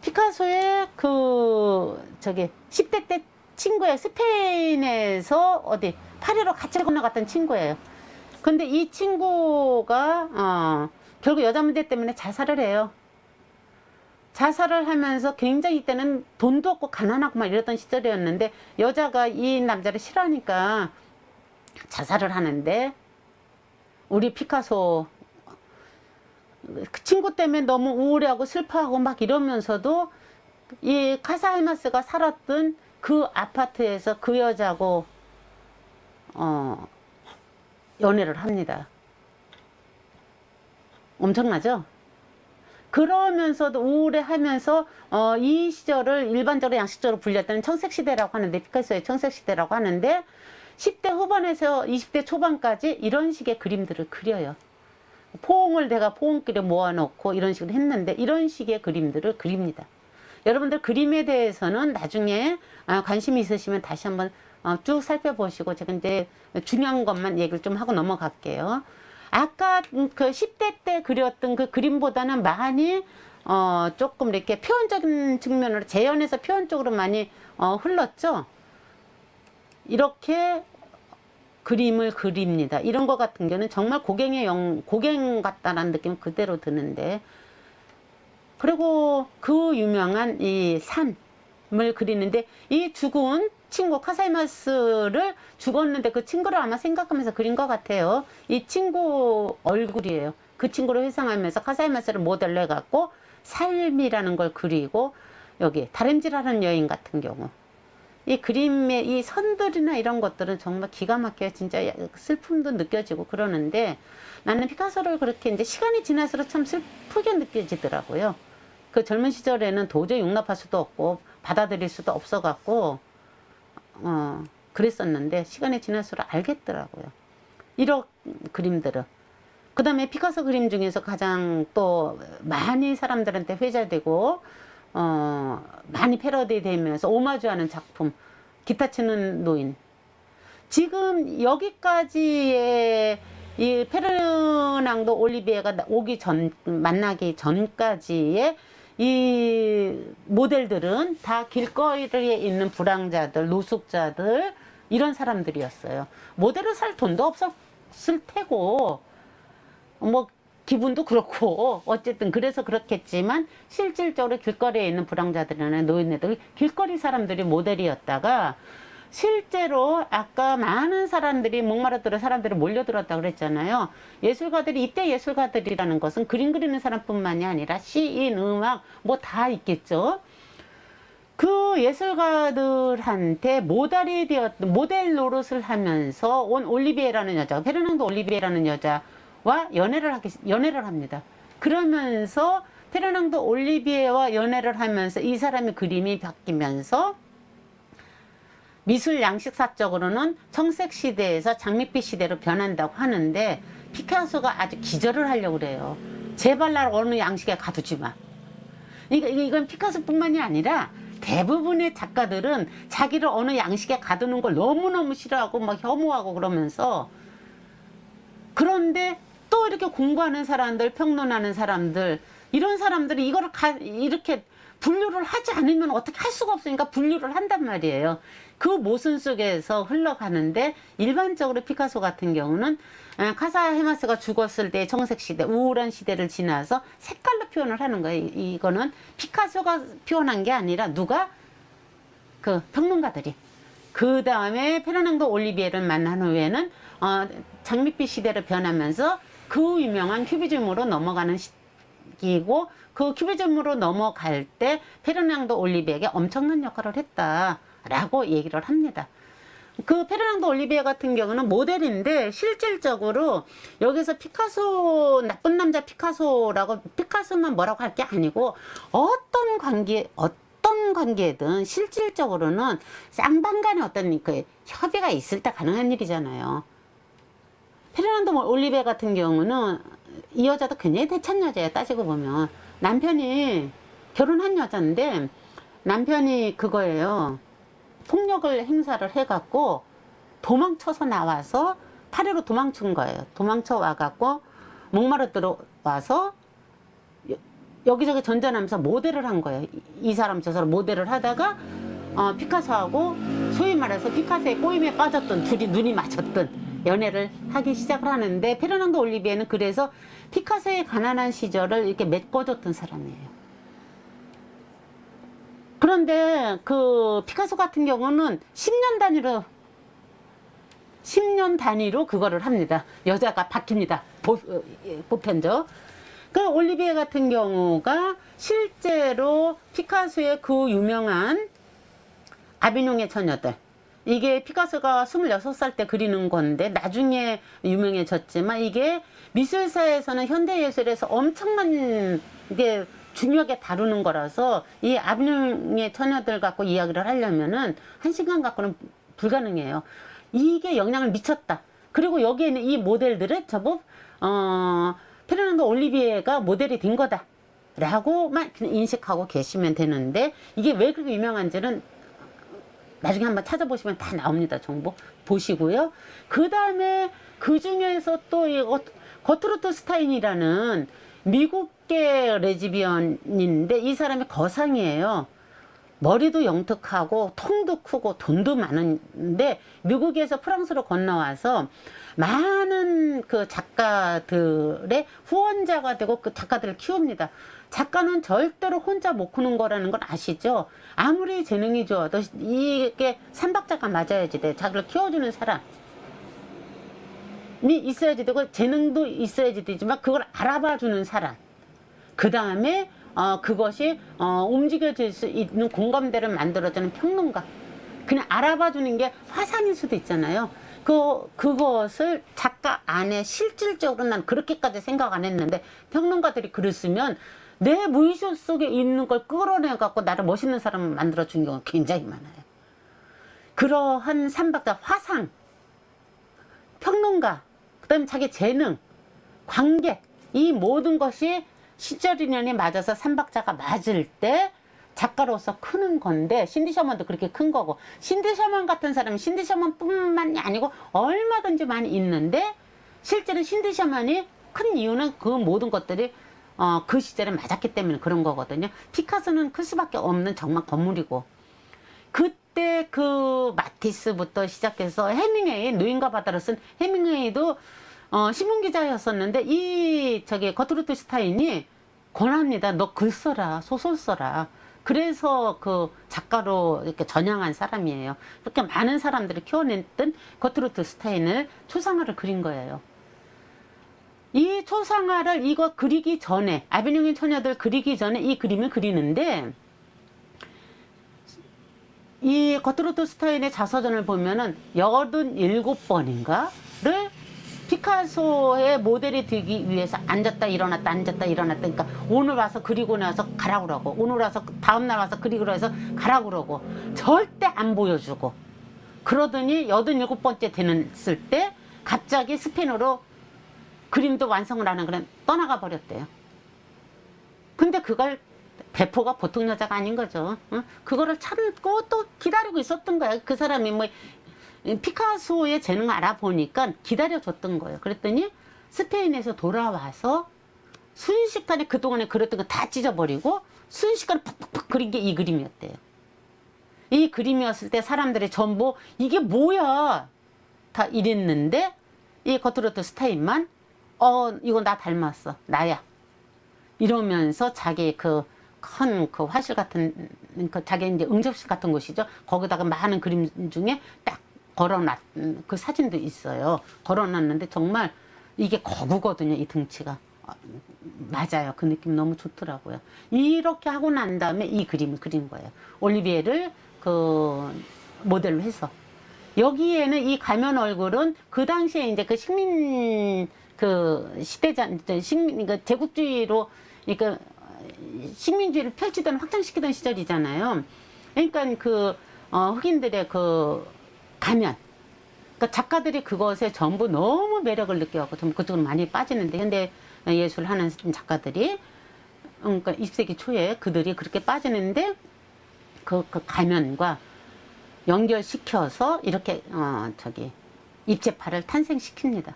피카소의 10대 때 친구예요. 스페인에서 파리로 같이 건너갔던 친구예요. 근데 이 친구가 결국 여자 문제 때문에 자살을 해요. 자살을 하면서 굉장히 이때는 돈도 없고 가난하고 막 이랬던 시절이었는데, 여자가 이 남자를 싫어하니까 자살을 하는데, 우리 피카소 그 친구 때문에 너무 우울해하고 슬퍼하고 막 이러면서도 이 카사이마스가 살았던 그 아파트에서 그 여자하고 연애를 합니다. 엄청나죠? 그러면서도 우울해하면서 이 시절을 일반적으로 양식적으로 불렸던 청색시대라고 하는데, 피카소의 청색시대라고 하는데, 10대 후반에서 20대 초반까지 이런 식의 그림들을 그려요. 포옹을 내가 포옹끼리 모아놓고 이런 식으로 했는데, 이런 식의 그림들을 그립니다. 여러분들 그림에 대해서는 나중에 관심이 있으시면 다시 한번 쭉 살펴보시고, 제가 이제 중요한 것만 얘기를 좀 하고 넘어갈게요. 아까 그 10대 때 그렸던 그 그림보다는 많이 조금 이렇게 표현적인 측면으로, 재현해서 표현 쪽으로 많이 흘렀죠. 이렇게 그림을 그립니다. 이런 것 같은 경우는 정말 고갱 같다라는 느낌 그대로 드는데, 그리고 그 유명한 이 산을 그리는데, 이 죽은 친구 카사이마스를 죽었는데 그 친구를 아마 생각하면서 그린 것 같아요. 이 친구 얼굴이에요. 그 친구를 회상하면서 카사이마스를 모델로 해갖고 삶이라는 걸 그리고, 여기 다림질하는 여인 같은 경우, 이 그림의 이 선들이나 이런 것들은 정말 기가 막혀요. 진짜 슬픔도 느껴지고 그러는데, 나는 피카소를 그렇게 이제 시간이 지날수록 참 슬프게 느껴지더라고요. 그 젊은 시절에는 도저히 용납할 수도 없고 받아들일 수도 없어갖고 그랬었는데, 시간이 지날수록 알겠더라고요. 이런 그림들은. 그 다음에 피카소 그림 중에서 가장 또 많이 사람들한테 회자되고 많이 패러디 되면서 오마주하는 작품, 기타 치는 노인. 지금 여기까지의 이 페르낭도 올리비에가 만나기 전까지의 이 모델들은 다 길거리에 있는 불황자들, 노숙자들, 이런 사람들이었어요. 모델을 살 돈도 없었을 테고, 뭐 기분도 그렇고 어쨌든 그래서 그렇겠지만, 실질적으로 길거리에 있는 불황자들이나 노인네들, 길거리 사람들이 모델이었다가, 실제로 아까 많은 사람들이 목마르들어 사람들이 몰려들었다 그랬잖아요. 예술가들이, 이때 예술가들이라는 것은 그림 그리는 사람뿐만이 아니라 시인, 음악 뭐 다 있겠죠. 그 예술가들한테 모델 노릇을 하면서 온 올리비에라는 여자, 페르낭도 올리비에라는 여자와 연애를 합니다. 그러면서 페르낭도 올리비에와 연애를 하면서 이 사람의 그림이 바뀌면서, 미술 양식사적으로는 청색 시대에서 장밋빛 시대로 변한다고 하는데, 피카소가 아주 기절을 하려고 그래요. 제발 날 어느 양식에 가두지 마. 이건 피카소뿐만이 아니라 대부분의 작가들은 자기를 어느 양식에 가두는 걸 너무너무 싫어하고 막 혐오하고 그러면서, 그런데 또 이렇게 공부하는 사람들, 평론하는 사람들, 이런 사람들이 이거를 이렇게 분류를 하지 않으면 어떻게 할 수가 없으니까 분류를 한단 말이에요. 그 모순 속에서 흘러가는데, 일반적으로 피카소 같은 경우는 카사헤마스가 죽었을 때 청색 시대, 우울한 시대를 지나서 색깔로 표현을 하는 거예요. 이거는 피카소가 표현한 게 아니라 누가? 그 평론가들이. 그 다음에 페르낭도 올리비에를 만난 후에는 장밋빛 시대로 변하면서 그 유명한 큐비즘으로 넘어가는 이야기고 그 큐비즘으로 넘어갈 때 페르낭도 올리비에게 엄청난 역할을 했다라고 얘기를 합니다. 그 페르낭도 올리비에 같은 경우는 모델인데 실질적으로 여기서 피카소 나쁜 남자 피카소라고 피카소만 뭐라고 할 게 아니고 어떤 관계든 실질적으로는 쌍방간에 어떤 그 협의가 있을 때 가능한 일이잖아요. 페르낭도 올리비에 같은 경우는 이 여자도 굉장히 대찬 여자예요. 따지고 보면 남편이 결혼한 여자인데 남편이 그거예요. 폭력을 행사를 해갖고 도망쳐서 나와서 파리로 도망친 거예요. 도망쳐 와갖고 목마르 들어와서 여기저기 전전하면서 모델을 한 거예요. 이 사람 저 사람 모델을 하다가 피카소하고 소위 말해서 피카소의 꼬임에 빠졌던 둘이 눈이 맞췄던 연애를 하기 시작을 하는데 페르낭도 올리비에는 그래서 피카소의 가난한 시절을 이렇게 메꿔줬던 사람이에요. 그런데 그 피카소 같은 경우는 10년 단위로 그거를 합니다. 여자가 바뀝니다. 보편적. 그 올리비에 같은 경우가 실제로 피카소의 그 유명한 아비뇽의 처녀들, 이게 피카소가 26살 때 그리는 건데 나중에 유명해졌지만 이게 미술사에서는 현대예술에서 엄청난 이게 중요하게 다루는 거라서 이 아비뇽의 처녀들 갖고 이야기를 하려면은 1시간 갖고는 불가능해요. 이게 영향을 미쳤다. 그리고 여기에 있는 이 모델들은 저보 페르낭도 올리비에가 모델이 된 거다 라고만 인식하고 계시면 되는데 이게 왜 그렇게 유명한지는 나중에 한번 찾아보시면 다 나옵니다. 정보 보시고요. 그 다음에 그 중에서 또 이 거트루트 스타인이라는 미국계 레즈비언인데 이 사람이 거상이에요. 머리도 영특하고 통도 크고 돈도 많은데 미국에서 프랑스로 건너와서 많은 그 작가들의 후원자가 되고 그 작가들을 키웁니다. 작가는 절대로 혼자 못 크는 거라는 건 아시죠? 아무리 재능이 좋아도 이게 삼박자가 맞아야지 돼. 자기를 키워주는 사람이 있어야지 되고 재능도 있어야지 되지만 그걸 알아봐주는 사람. 그 다음에 그것이 움직여질 수 있는 공감대를 만들어주는 평론가. 그냥 알아봐주는 게 화상일 수도 있잖아요. 그것을 작가 안에 실질적으로 난 그렇게까지 생각 안 했는데 평론가들이 글을 쓰면 내 무의식 속에 있는 걸 끌어내갖고 나를 멋있는 사람을 만들어준 경우가 굉장히 많아요. 그러한 삼박자, 화상, 평론가, 그 다음에 자기 재능, 관객, 이 모든 것이 시절 인연이 맞아서 삼박자가 맞을 때 작가로서 크는 건데 신디 셔먼도 그렇게 큰 거고 신디 셔먼 같은 사람은 신디 셔먼 뿐만이 아니고 얼마든지 많이 있는데 실제로 신디 셔먼이 큰 이유는 그 모든 것들이 그 시절에 맞았기 때문에 그런 거거든요. 피카소는 클 수밖에 없는 정말 건물이고 그때 그 마티스부터 시작해서 해밍웨이 누인과 바다를 쓴 해밍웨이도 신문기자였었는데 거트루트 스타인이 권합니다. 너 글 써라, 소설 써라. 그래서 그 작가로 이렇게 전향한 사람이에요. 그렇게 많은 사람들을 키워냈던 거트루트 스타인을 초상화를 그린 거예요. 이 초상화를 이거 그리기 전에 아비뇽의 처녀들 그리기 전에 이 그림을 그리는데 이 거트루트 스타인의 자서전을 보면은 87번인가를 피카소의 모델이 되기 위해서 앉았다 일어났다 앉았다 일어났다 그러니까 오늘 와서 그리고 나서 가라 그러고 오늘 와서 다음날 와서 그리고 해서 가라 그러고 절대 안 보여주고 그러더니 87번째 되었을 때 갑자기 스페인어로 그림도 완성을 하는 그런 떠나가 버렸대요. 근데 그걸 배포가 보통 여자가 아닌 거죠. 그거를 참고 또 기다리고 있었던 거야. 그 사람이 뭐 피카소의 재능을 알아보니까 기다려줬던 거예요. 그랬더니 스페인에서 돌아와서 순식간에 그동안에 그렸던 거 다 찢어버리고 순식간에 팍팍팍 그린 게 이 그림이었대요. 이 그림이었을 때 사람들이 전부 이게 뭐야 다 이랬는데 이 거트루트 스타인만 이거 나 닮았어 나야 이러면서 자기 그 큰 그 화실 같은 자기 이제 응접실 같은 곳이죠. 거기다가 많은 그림 중에 딱 걸어놨 그 사진도 있어요. 걸어놨는데 정말 이게 거구거든요. 이 등치가 맞아요. 그 느낌 너무 좋더라고요. 이렇게 하고 난 다음에 이 그림을 그린 거예요. 올리비에를 그 모델로 해서. 여기에는 이 가면 얼굴은 그 당시에 이제 그 식민 그 시대자 식민 그 제국주의로 그러니까 식민주의를 펼치던 확장시키던 시절이잖아요. 그러니까 그 흑인들의 그 가면 그러니까 작가들이 그것에 전부 너무 매력을 느껴갖고 전부 그쪽으로 많이 빠지는데 현대 예술 하는 작가들이 그러니까 20세기 초에 그들이 그렇게 빠지는데 그 가면과 연결시켜서 이렇게 입체파를 탄생시킵니다.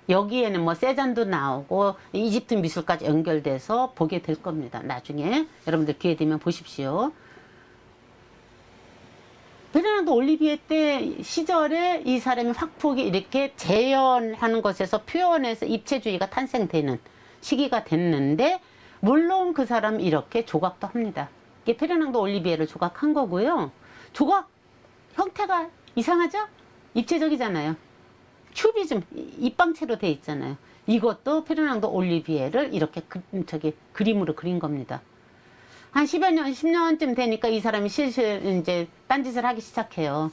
여기에는 뭐 세잔도 나오고 이집트 미술까지 연결돼서 보게 될 겁니다. 나중에 여러분들 기회 되면 보십시오. 베르나르도 올리비에 때 시절에 이 사람이 확폭이 이렇게 재현하는 것에서 표현해서 입체주의가 탄생되는 시기가 됐는데 물론 그 사람 이렇게 조각도 합니다. 이게 베르나르도 올리비에를 조각한 거고요. 조각 형태가 이상하죠? 입체적이잖아요. 큐비즘, 입방체로 돼 있잖아요. 이것도 베르나르도 올리비에를 이렇게 그림으로 그린 겁니다. 한 10여 년, 10년쯤 되니까 이 사람이 실실 이제 딴짓을 하기 시작해요.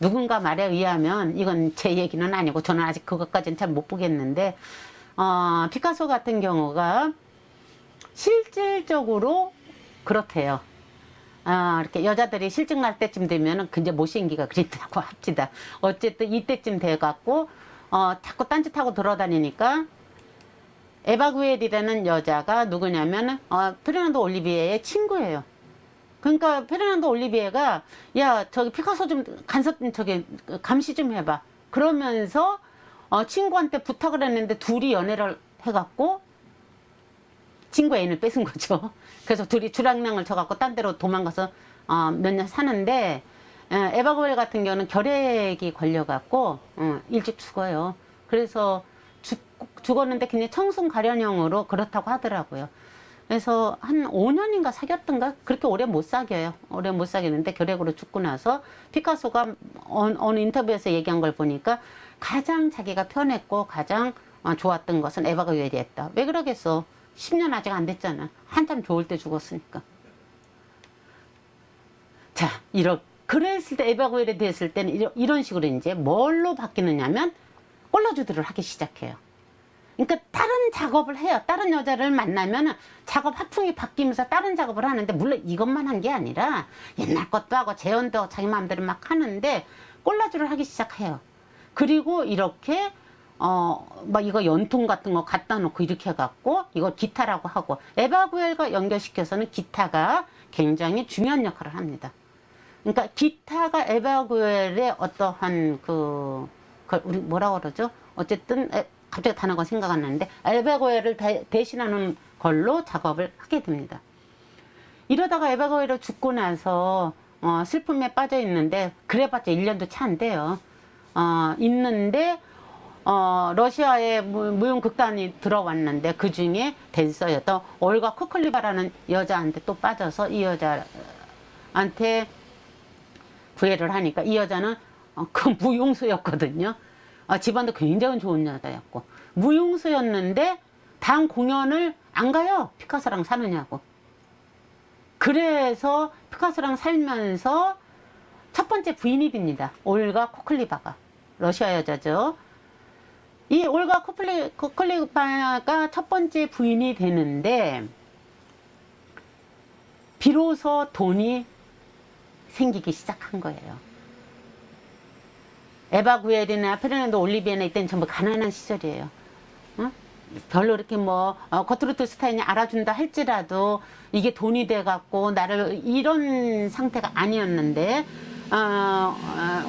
누군가 말에 의하면, 이건 제 얘기는 아니고, 저는 아직 그것까지는 잘 못 보겠는데, 피카소 같은 경우가 실질적으로 그렇대요. 이렇게 여자들이 실증 날 때쯤 되면은 이제 못생기가 그랬다고 합시다. 어쨌든 이때쯤 돼갖고, 자꾸 딴짓하고 돌아다니니까, 에바 구엘이라는 여자가 누구냐면 페르난도 올리비에의 친구예요. 그러니까 페르난도 올리비에가 야 저기 피카소 좀 감시 좀 해봐. 그러면서 친구한테 부탁을 했는데 둘이 연애를 해갖고 친구 애인을 뺏은 거죠. 그래서 둘이 주랑랑을 쳐갖고 딴 데로 도망가서 몇 년 사는데 에바 구엘 같은 경우는 결핵이 걸려갖고 일찍 죽어요. 그래서 죽었는데 그냥 청순 가련형으로 그렇다고 하더라고요. 그래서 한 5년인가 사귀었던가 그렇게 오래 못 사귀어요. 오래 못 사귀었는데 결핵으로 죽고 나서 피카소가 어느 인터뷰에서 얘기한 걸 보니까 가장 자기가 편했고 가장 좋았던 것은 에바 구엘이었다. 왜 그러겠어? 10년 아직 안 됐잖아. 한참 좋을 때 죽었으니까. 자, 그랬을 때 에바 구엘이 됐을 때는 이런 식으로 이제 뭘로 바뀌느냐면 꼴라주드를 하기 시작해요. 그러니까 다른 작업을 해요. 다른 여자를 만나면 작업 화풍이 바뀌면서 다른 작업을 하는데 물론 이것만 한 게 아니라 옛날 것도 하고 재현도 하고 자기 마음대로 막 하는데 꼴라주를 하기 시작해요. 그리고 이렇게 막 이거 연통 같은 거 갖다 놓고 이렇게 해갖고 이거 기타라고 하고 에바 구엘과 연결시켜서는 기타가 굉장히 중요한 역할을 합니다. 그러니까 기타가 에바 구엘의 어떠한 우리 뭐라고 그러죠? 어쨌든 갑자기 단어가 생각 안 나는데 에바 구엘을 대신하는 걸로 작업을 하게 됩니다. 이러다가 에바 구엘이 죽고 나서 슬픔에 빠져 있는데 그래봤자 1년도 채 안 돼요. 있는데 러시아의 무용극단이 들어왔는데 그 중에 댄서였던 올가 코클리바라는 여자한테 또 빠져서 이 여자한테 구애를 하니까 이 여자는 그 무용수였거든요. 집안도 굉장히 좋은 여자였고 무용수였는데 다음 공연을 안 가요. 피카소랑 사느냐고. 그래서 피카소랑 살면서 첫 번째 부인이 됩니다. 올가 코클리바가. 러시아 여자죠. 이 올가 코클리바가 첫 번째 부인이 되는데 비로소 돈이 생기기 시작한 거예요. 에바 구엘이나 페르난도 올리비에나 이때는 전부 가난한 시절이에요. 별로 이렇게 거트루트 스타인이 알아준다 할지라도 이게 돈이 돼갖고 나를 이런 상태가 아니었는데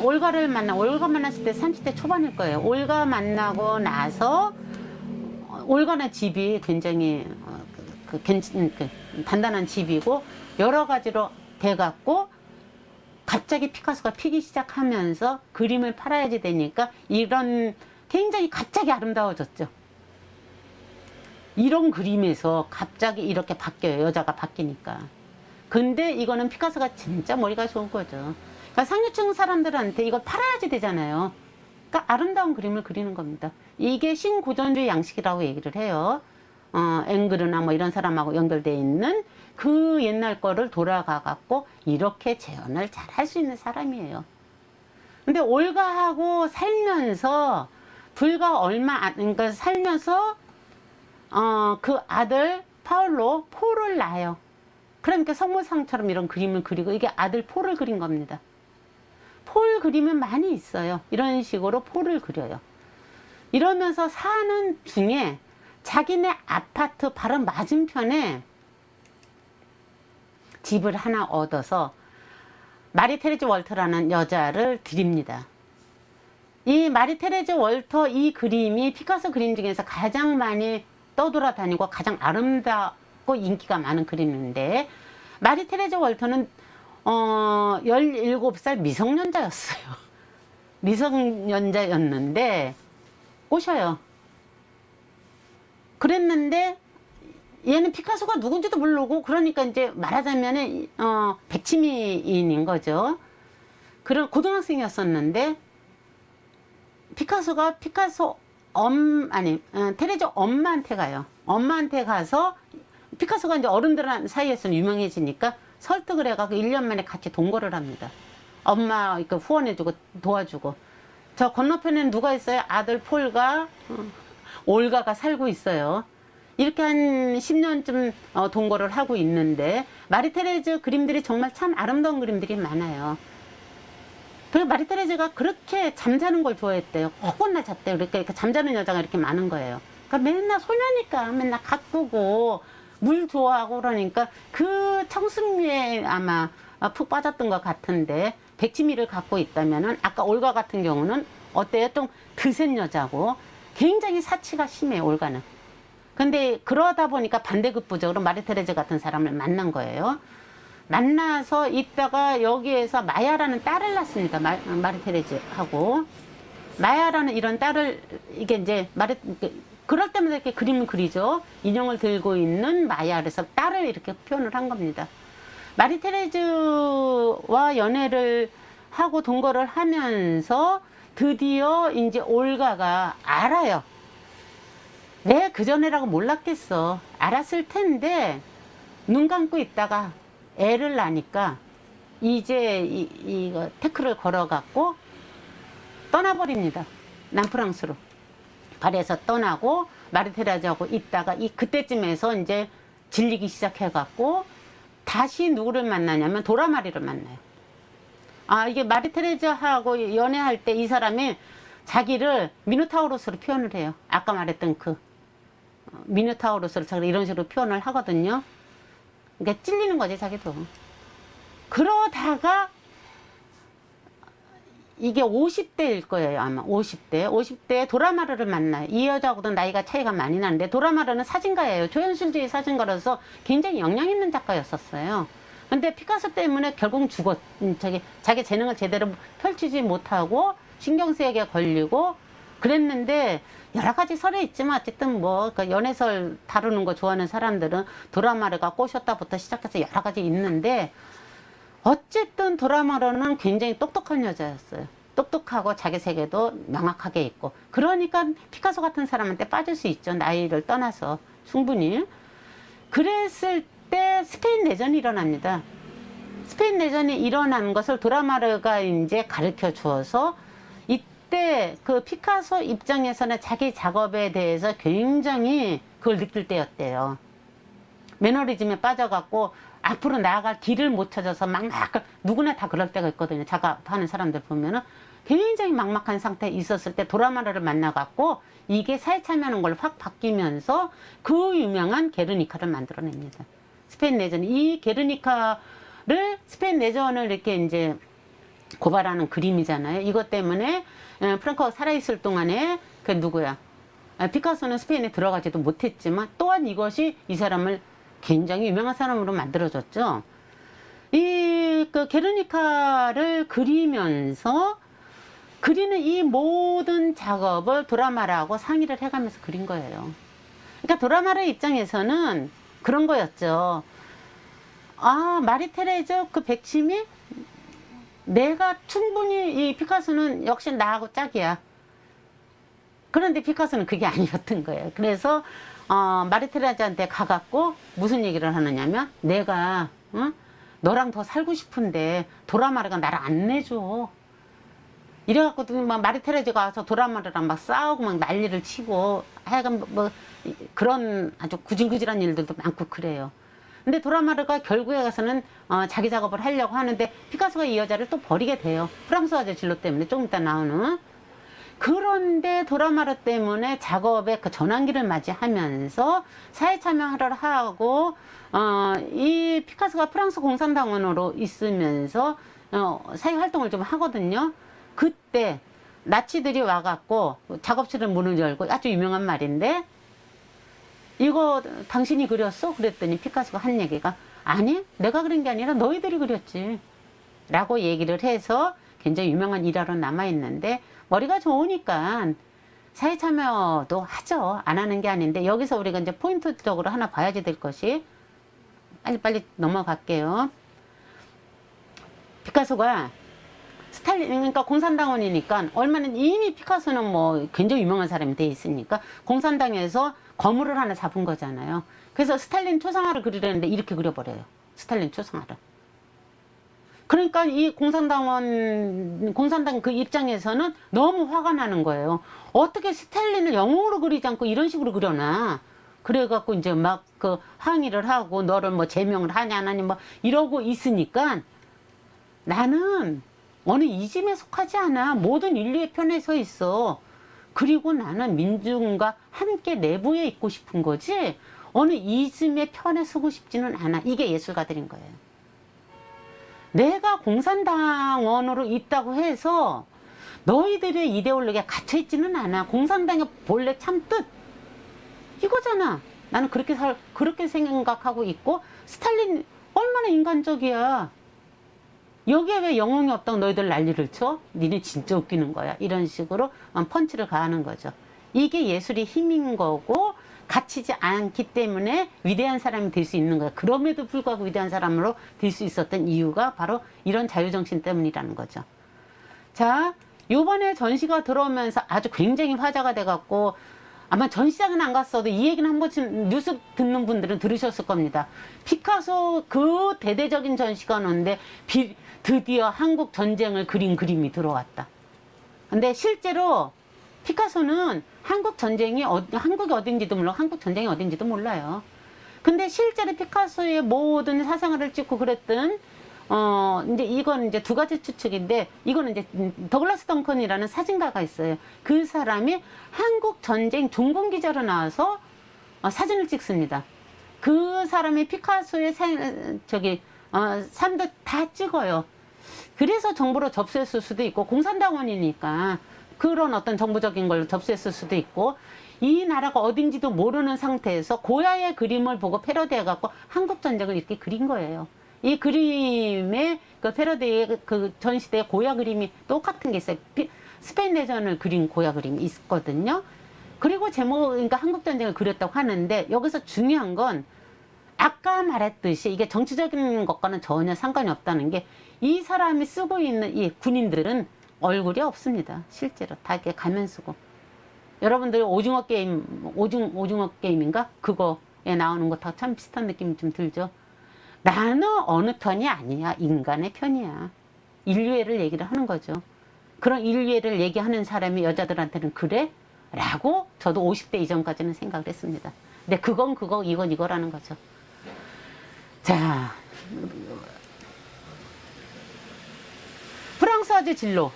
올가 만났을 때 30대 초반일 거예요. 올가 만나고 나서 올가는 집이 굉장히 단단한 집이고 여러 가지로 돼갖고 갑자기 피카소가 피기 시작하면서 그림을 팔아야지 되니까 이런 굉장히 갑자기 아름다워졌죠. 이런 그림에서 갑자기 이렇게 바뀌어요. 여자가 바뀌니까. 근데 이거는 피카소가 진짜 머리가 좋은 거죠. 그러니까 상류층 사람들한테 이걸 팔아야지 되잖아요. 그러니까 아름다운 그림을 그리는 겁니다. 이게 신고전주의 양식이라고 얘기를 해요. 앵그르나 뭐 이런 사람하고 연결돼 있는 그 옛날 거를 돌아가 갖고 이렇게 재현을 잘 할 수 있는 사람이에요. 근데 올가하고 살면서 불과 그러니까 살면서 그 아들 파울로 포를 낳아요. 그러니까 성모상처럼 이런 그림을 그리고 이게 아들 포를 그린 겁니다. 포를 그리면 많이 있어요. 이런 식으로 포를 그려요. 이러면서 사는 중에 자기네 아파트 바로 맞은편에 집을 하나 얻어서 마리 테레즈 월터라는 여자를 드립니다. 이 마리 테레즈 월터 이 그림이 피카소 그림 중에서 가장 많이 떠돌아다니고 가장 아름답고 인기가 많은 그림인데, 마리 테레즈 월터는 17살 미성년자였어요. 미성년자였는데 꼬셔요. 그랬는데 얘는 피카소가 누군지도 모르고, 그러니까 이제 말하자면은 백치미인인 거죠. 그런 고등학생이었었는데 피카소가 테레즈 엄마한테 가요. 엄마한테 가서 피카소가 이제 어른들 사이에서는 유명해지니까 설득을 해가지고 1년 만에 같이 동거를 합니다. 엄마 후원해주고 도와주고. 저 건너편에는 누가 있어요? 아들 폴과 올가가 살고 있어요. 이렇게 한 10년쯤 동거를 하고 있는데, 마리 테레즈 그림들이 정말 참 아름다운 그림들이 많아요. 그리고 마리 테레즈가 그렇게 잠자는 걸 좋아했대요. 허건나 잤대요. 그러니까 잠자는 여자가 이렇게 많은 거예요. 그러니까 맨날 소녀니까 맨날 가꾸고 물 좋아하고 그러니까 그 청순미에 아마 푹 빠졌던 것 같은데, 백치미를 갖고 있다면은 아까 올가 같은 경우는 어때요? 좀 드센 여자고 굉장히 사치가 심해요, 올가는. 근데 그러다 보니까 반대급부적으로 마리 테레즈 같은 사람을 만난 거예요. 만나서 있다가 여기에서 마야라는 딸을 낳습니다. 마리 테레즈하고. 마야라는 이런 딸을, 이게 이제 그럴 때마다 이렇게 그림을 그리죠. 인형을 들고 있는 마야. 그래서 딸을 이렇게 표현을 한 겁니다. 마리 테레즈와 연애를 하고 동거를 하면서 드디어 이제 올가가 알아요. 왜 그전에라고 몰랐겠어. 알았을 텐데 눈 감고 있다가 애를 낳으니까 이제 이거 태클을 걸어갖고 떠나버립니다. 남프랑스로. 파리에서 떠나고 마리 테레즈하고 있다가 그때쯤에서 이제 질리기 시작해갖고 다시 누구를 만나냐면 도라마리를 만나요. 이게 마리 테레즈하고 연애할 때 이 사람이 자기를 미노타우로스로 표현을 해요. 아까 말했던 미노타우로스로 자기를 이런 식으로 표현을 하거든요. 그러니까 찔리는 거지, 자기도. 그러다가 이게 50대일 거예요, 아마. 50대에 도라마르를 만나요. 이 여자하고도 나이가 차이가 많이 나는데, 도라마르는 사진가예요. 초현실주의 사진가로서 굉장히 영향 있는 작가였었어요. 근데 피카소 때문에 결국 자기 재능을 제대로 펼치지 못하고 신경쓰이게 걸리고 그랬는데, 여러 가지 설이 있지만 어쨌든 연애설 다루는 거 좋아하는 사람들은 도라마르가 꼬셨다부터 시작해서 여러 가지 있는데, 어쨌든 도라마르는 굉장히 똑똑한 여자였어요. 똑똑하고 자기 세계도 명확하게 있고. 그러니까 피카소 같은 사람한테 빠질 수 있죠. 나이를 떠나서 충분히. 그랬을 때 스페인 내전이 일어납니다. 스페인 내전이 일어난 것을 도라마르가 이제 가르쳐 주어서, 이때 그 피카소 입장에서는 자기 작업에 대해서 굉장히 그걸 느낄 때였대요. 매너리즘에 빠져갖고 앞으로 나아갈 길을 못 찾아서 누구나 다 그럴 때가 있거든요. 작업하는 사람들 보면은 굉장히 막막한 상태에 있었을 때 도라마르를 만나갖고 이게 사회참여하는 걸로 확 바뀌면서 그 유명한 게르니카를 만들어냅니다. 스페인 내전. 이 게르니카를 스페인 내전을 이렇게 이제 고발하는 그림이잖아요. 이것 때문에 프랑코가 살아있을 동안에 피카소는 스페인에 들어가지도 못했지만 또한 이것이 이 사람을 굉장히 유명한 사람으로 만들어졌죠. 게르니카를 그리면서 그리는 이 모든 작업을 도라마르하고 상의를 해가면서 그린 거예요. 그러니까 도라마르 입장에서는 그런 거였죠. 마리 테레즈 백치미? 내가 충분히 이 피카소는 역시 나하고 짝이야. 그런데 피카소는 그게 아니었던 거예요. 그래서 마리테레자한테 가갖고 무슨 얘기를 하느냐면 내가 너랑 더 살고 싶은데 도라마르가 나를 안 내줘. 이래갖고 막 마리테레자가 와서 도라마르랑 막 싸우고 막 난리를 치고 하여간 뭐 그런 아주 구질구질한 일들도 많고 그래요. 근데 도라마르가 결국에 가서는 자기 작업을 하려고 하는데 피카소가 이 여자를 또 버리게 돼요. 프랑스 화재 진로 때문에 조금 이따 나오는. 그런데 도라마르 때문에 작업의 그 전환기를 맞이하면서 사회 참여를 하고 이 피카소가 프랑스 공산당원으로 있으면서 사회 활동을 좀 하거든요. 그때 나치들이 와갖고 작업실을 문을 열고 아주 유명한 말인데 이거 당신이 그렸어? 그랬더니 피카소가 한 얘기가 아니 내가 그린 게 아니라 너희들이 그렸지 라고 얘기를 해서 굉장히 유명한 일화로 남아있는데 머리가 좋으니까 사회 참여도 하죠. 안 하는 게 아닌데 여기서 우리가 이제 포인트적으로 하나 봐야지 될 것이 빨리 넘어갈게요. 피카소가 스탈린 그러니까 공산당원이니까 얼마나 이미 피카소는 뭐 굉장히 유명한 사람이 돼 있으니까 공산당에서 거물을 하나 잡은 거잖아요. 그래서 스탈린 초상화를 그리려는데 이렇게 그려버려요. 스탈린 초상화를. 그러니까 이 공산당 그 입장에서는 너무 화가 나는 거예요. 어떻게 스탈린을 영웅으로 그리지 않고 이런 식으로 그려놔. 그래갖고 이제 막 그 항의를 하고 너를 뭐 제명을 하냐 안 하냐 뭐 이러고 있으니까 나는 어느 이즘에 속하지 않아. 모든 인류의 편에 서 있어. 그리고 나는 민중과 함께 내부에 있고 싶은 거지 어느 이즘의 편에 서고 싶지는 않아. 이게 예술가들인 거예요. 내가 공산당원으로 있다고 해서 너희들의 이데올로기에 갇혀있지는 않아. 공산당의 본래 참뜻 이거잖아. 나는 그렇게 생각하고 있고 스탈린 얼마나 인간적이야. 여기에 왜 영웅이 없다고 너희들 난리를 쳐? 니네 진짜 웃기는 거야. 이런 식으로 펀치를 가하는 거죠. 이게 예술의 힘인 거고 갇히지 않기 때문에 위대한 사람이 될 수 있는 거야. 그럼에도 불구하고 위대한 사람으로 될 수 있었던 이유가 바로 이런 자유정신 때문이라는 거죠. 자, 요번에 전시가 들어오면서 아주 굉장히 화제가 돼갖고 아마 전시장은 안 갔어도 이 얘기는 한 번쯤 뉴스 듣는 분들은 들으셨을 겁니다. 피카소 그 대대적인 전시가 오는데 드디어 한국 전쟁을 그린 그림이 들어왔다. 근데 실제로 피카소는 한국이 어딘지도 몰라. 한국 전쟁이 어딘지도 몰라요. 근데 실제로 피카소의 모든 사생활을 찍고 그랬던 이제 이건 이제 두 가지 추측인데 이거는 이제 더글라스 덩컨이라는 사진가가 있어요. 그 사람이 한국 전쟁 종군 기자로 나와서 사진을 찍습니다. 그 사람이 피카소의 삶도 다 찍어요. 그래서 정부로 접수했을 수도 있고 공산당원이니까 그런 어떤 정부적인 걸로 접수했을 수도 있고 이 나라가 어딘지도 모르는 상태에서 고야의 그림을 보고 패러디해갖고 한국 전쟁을 이렇게 그린 거예요. 이 그림의 그 패러디의 그 전시대의 고야 그림이 똑같은 게 있어요. 스페인 내전을 그린 고야 그림이 있거든요. 그리고 그러니까 한국 전쟁을 그렸다고 하는데 여기서 중요한 건 아까 말했듯이 이게 정치적인 것과는 전혀 상관이 없다는 게 이 사람이 쓰고 있는 이 군인들은 얼굴이 없습니다. 실제로 다 이렇게 가면 쓰고. 여러분들 오징어 게임인가? 그거에 나오는 거 다 참 비슷한 느낌이 좀 들죠. 나는 어느 편이 아니야. 인간의 편이야. 인류애를 얘기를 하는 거죠. 그런 인류애를 얘기하는 사람이 여자들한테는 그래? 라고 저도 50대 이전까지는 생각을 했습니다. 근데 그건 그거, 이건 이거라는 거죠. 자, 프랑스 화재 진로가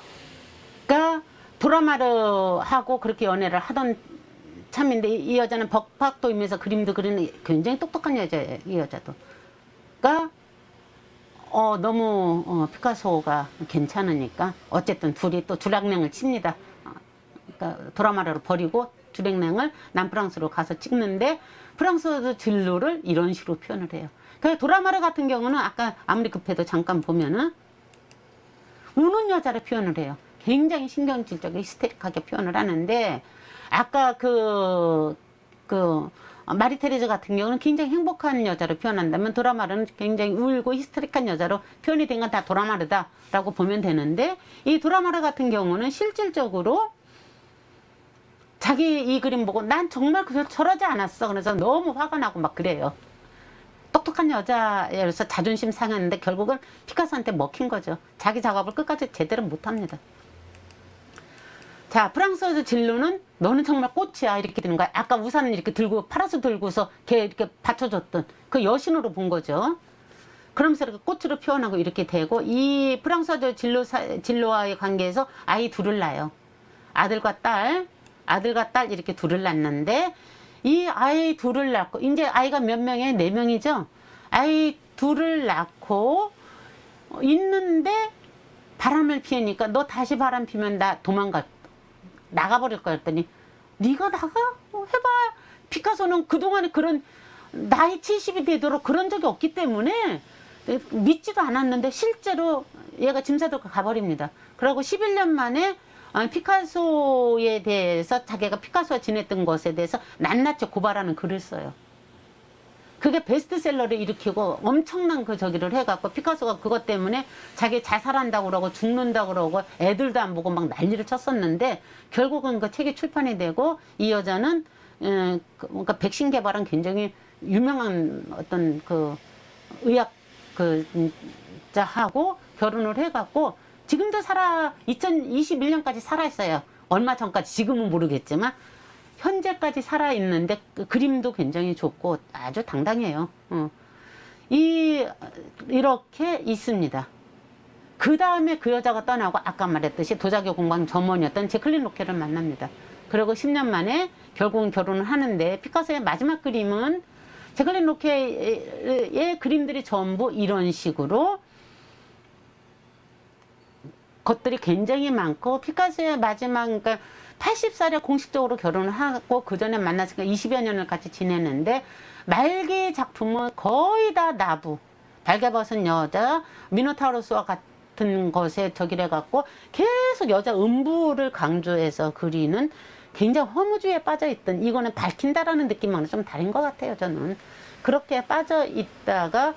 도라마르하고 그렇게 연애를 하던 참인데 이 여자는 벅팍도이면서 그림도 그리는 굉장히 똑똑한 여자예요. 이 여자도. 그러니까 너무 피카소가 괜찮으니까 어쨌든 둘이 또 주량냉을 칩니다. 그러니까 도라마르를 버리고 주량냉을 남프랑스로 가서 찍는데 프랑스 진로를 이런 식으로 표현을 해요. 그러니까 도라마르 같은 경우는 아까 아무리 급해도 잠깐 보면은 우는 여자를 표현을 해요. 굉장히 신경질적이고 히스테릭하게 표현을 하는데 아까 마리테레즈 같은 경우는 굉장히 행복한 여자로 표현한다면 도라마르는 굉장히 울고 히스테릭한 여자로 표현이 된 건 다 도라마르다 라고 보면 되는데 이 도라마르 같은 경우는 실질적으로 자기 이 그림 보고 난 정말 저러지 않았어. 그래서 너무 화가 나고 막 그래요. 똑똑한 여자여서 자존심 상했는데 결국은 피카소한테 먹힌 거죠. 자기 작업을 끝까지 제대로 못합니다. 자, 프랑스어에서 진로는 너는 정말 꽃이야 이렇게 되는 거야. 아까 우산을 이렇게 들고 파라솔 들고서 걔 이렇게 받쳐줬던 그 여신으로 본 거죠. 그러면서 이렇게 꽃으로 표현하고 이렇게 되고, 이 프랑스어적 진로와의 관계에서 아이 둘을 낳아요. 아들과 딸 이렇게 둘을 낳는데, 이 아이 둘을 낳고 이제 아이가 몇 명이에요? 4명이죠. 아이 둘을 낳고 있는데 바람을 피우니까 너 다시 바람 피면 나 나가버릴 거야 했더니, 네가 나가? 해봐. 피카소는 그동안에 그런 나이 70이 되도록 그런 적이 없기 때문에 믿지도 않았는데 실제로 얘가 짐 싸들고 가버립니다. 그리고 11년 만에 피카소에 대해서, 자기가 피카소와 지냈던 것에 대해서 낱낱이 고발하는 글을 써요. 그게 베스트셀러를 일으키고 엄청난 저기를 해갖고, 피카소가 그것 때문에 자기 자살한다고 그러고 죽는다고 그러고 애들도 안 보고 막 난리를 쳤었는데, 결국은 그 책이 출판이 되고, 이 여자는 그러니까 백신 개발은 굉장히 유명한 어떤 그 의학 자하고 결혼을 해갖고 지금도 2021년까지 살아있어요. 얼마 전까지, 지금은 모르겠지만 현재까지 살아있는데 그 그림도 굉장히 좋고 아주 당당해요. 이렇게 있습니다. 그 다음에 그 여자가 떠나고 아까 말했듯이 도자기 공방 전문이었던 제클린 로케를 만납니다. 그리고 10년 만에 결국은 결혼을 하는데, 피카소의 마지막 그림은, 제클린 로케의 그림들이 전부 이런 식으로 것들이 굉장히 많고, 피카소의 마지막, 그러니까 80살에 공식적으로 결혼을 하고 그 전에 만났으니까 20여 년을 같이 지냈는데, 말기 작품은 거의 다 나부, 달개벗은 여자, 미노타우로스와 같은 것에 저기를 해갖고 계속 여자 음부를 강조해서 그리는, 굉장히 허무주의에 빠져있던, 이거는 밝힌다라는 느낌만은 좀 다른 것 같아요. 저는 그렇게 빠져있다가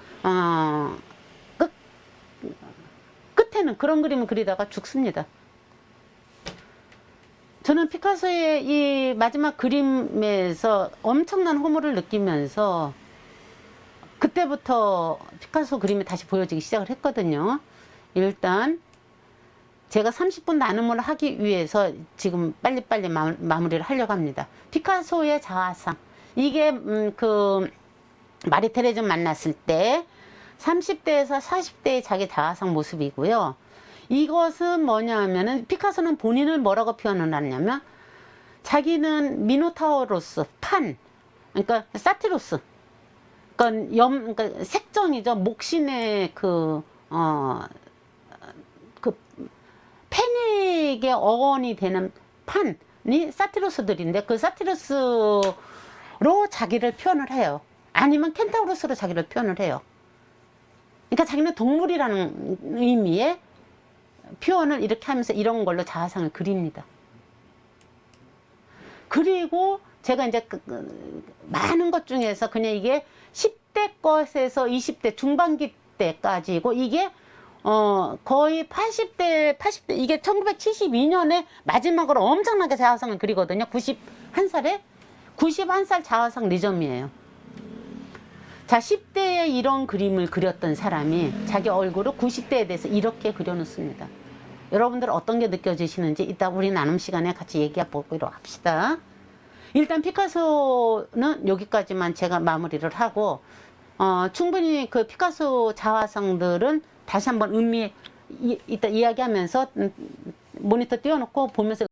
끝에는 그런 그림을 그리다가 죽습니다. 저는 피카소의 이 마지막 그림에서 엄청난 허무를 느끼면서 그때부터 피카소 그림이 다시 보여지기 시작을 했거든요. 일단 제가 30분 나눔을 하기 위해서 지금 빨리빨리 마무리를 하려고 합니다. 피카소의 자화상, 이게 그 마리 테레즈 만났을 때 30대에서 40대의 자기 자화상 모습이고요. 이것은 뭐냐 하면은, 피카소는 본인을 뭐라고 표현을 하냐면, 자기는 미노타우로스, 그러니까 사티루스, 그러니까 색정이죠. 목신의 패닉의 어원이 되는 판이 사티루스들인데, 그 사티루스로 자기를 표현을 해요. 아니면 켄타우로스로 자기를 표현을 해요. 그러니까 자기는 동물이라는 의미의 표현을 이렇게 하면서 이런 걸로 자화상을 그립니다. 그리고 제가 이제 많은 것 중에서 그냥 이게 10대 것에서 20대 중반기 때까지고, 이게 거의 80대, 이게 1972년에 마지막으로 엄청나게 자화상을 그리거든요. 91살 자화상 4점이에요. 자, 10대에 이런 그림을 그렸던 사람이 자기 얼굴을 90대에 대해서 이렇게 그려놓습니다. 여러분들 어떤 게 느껴지시는지 이따 우리 나눔 시간에 같이 얘기해 보기로 합시다. 일단 피카소는 여기까지만 제가 마무리를 하고, 충분히 그 피카소 자화상들은 다시 한번 이따 이야기하면서 모니터 띄워놓고 보면서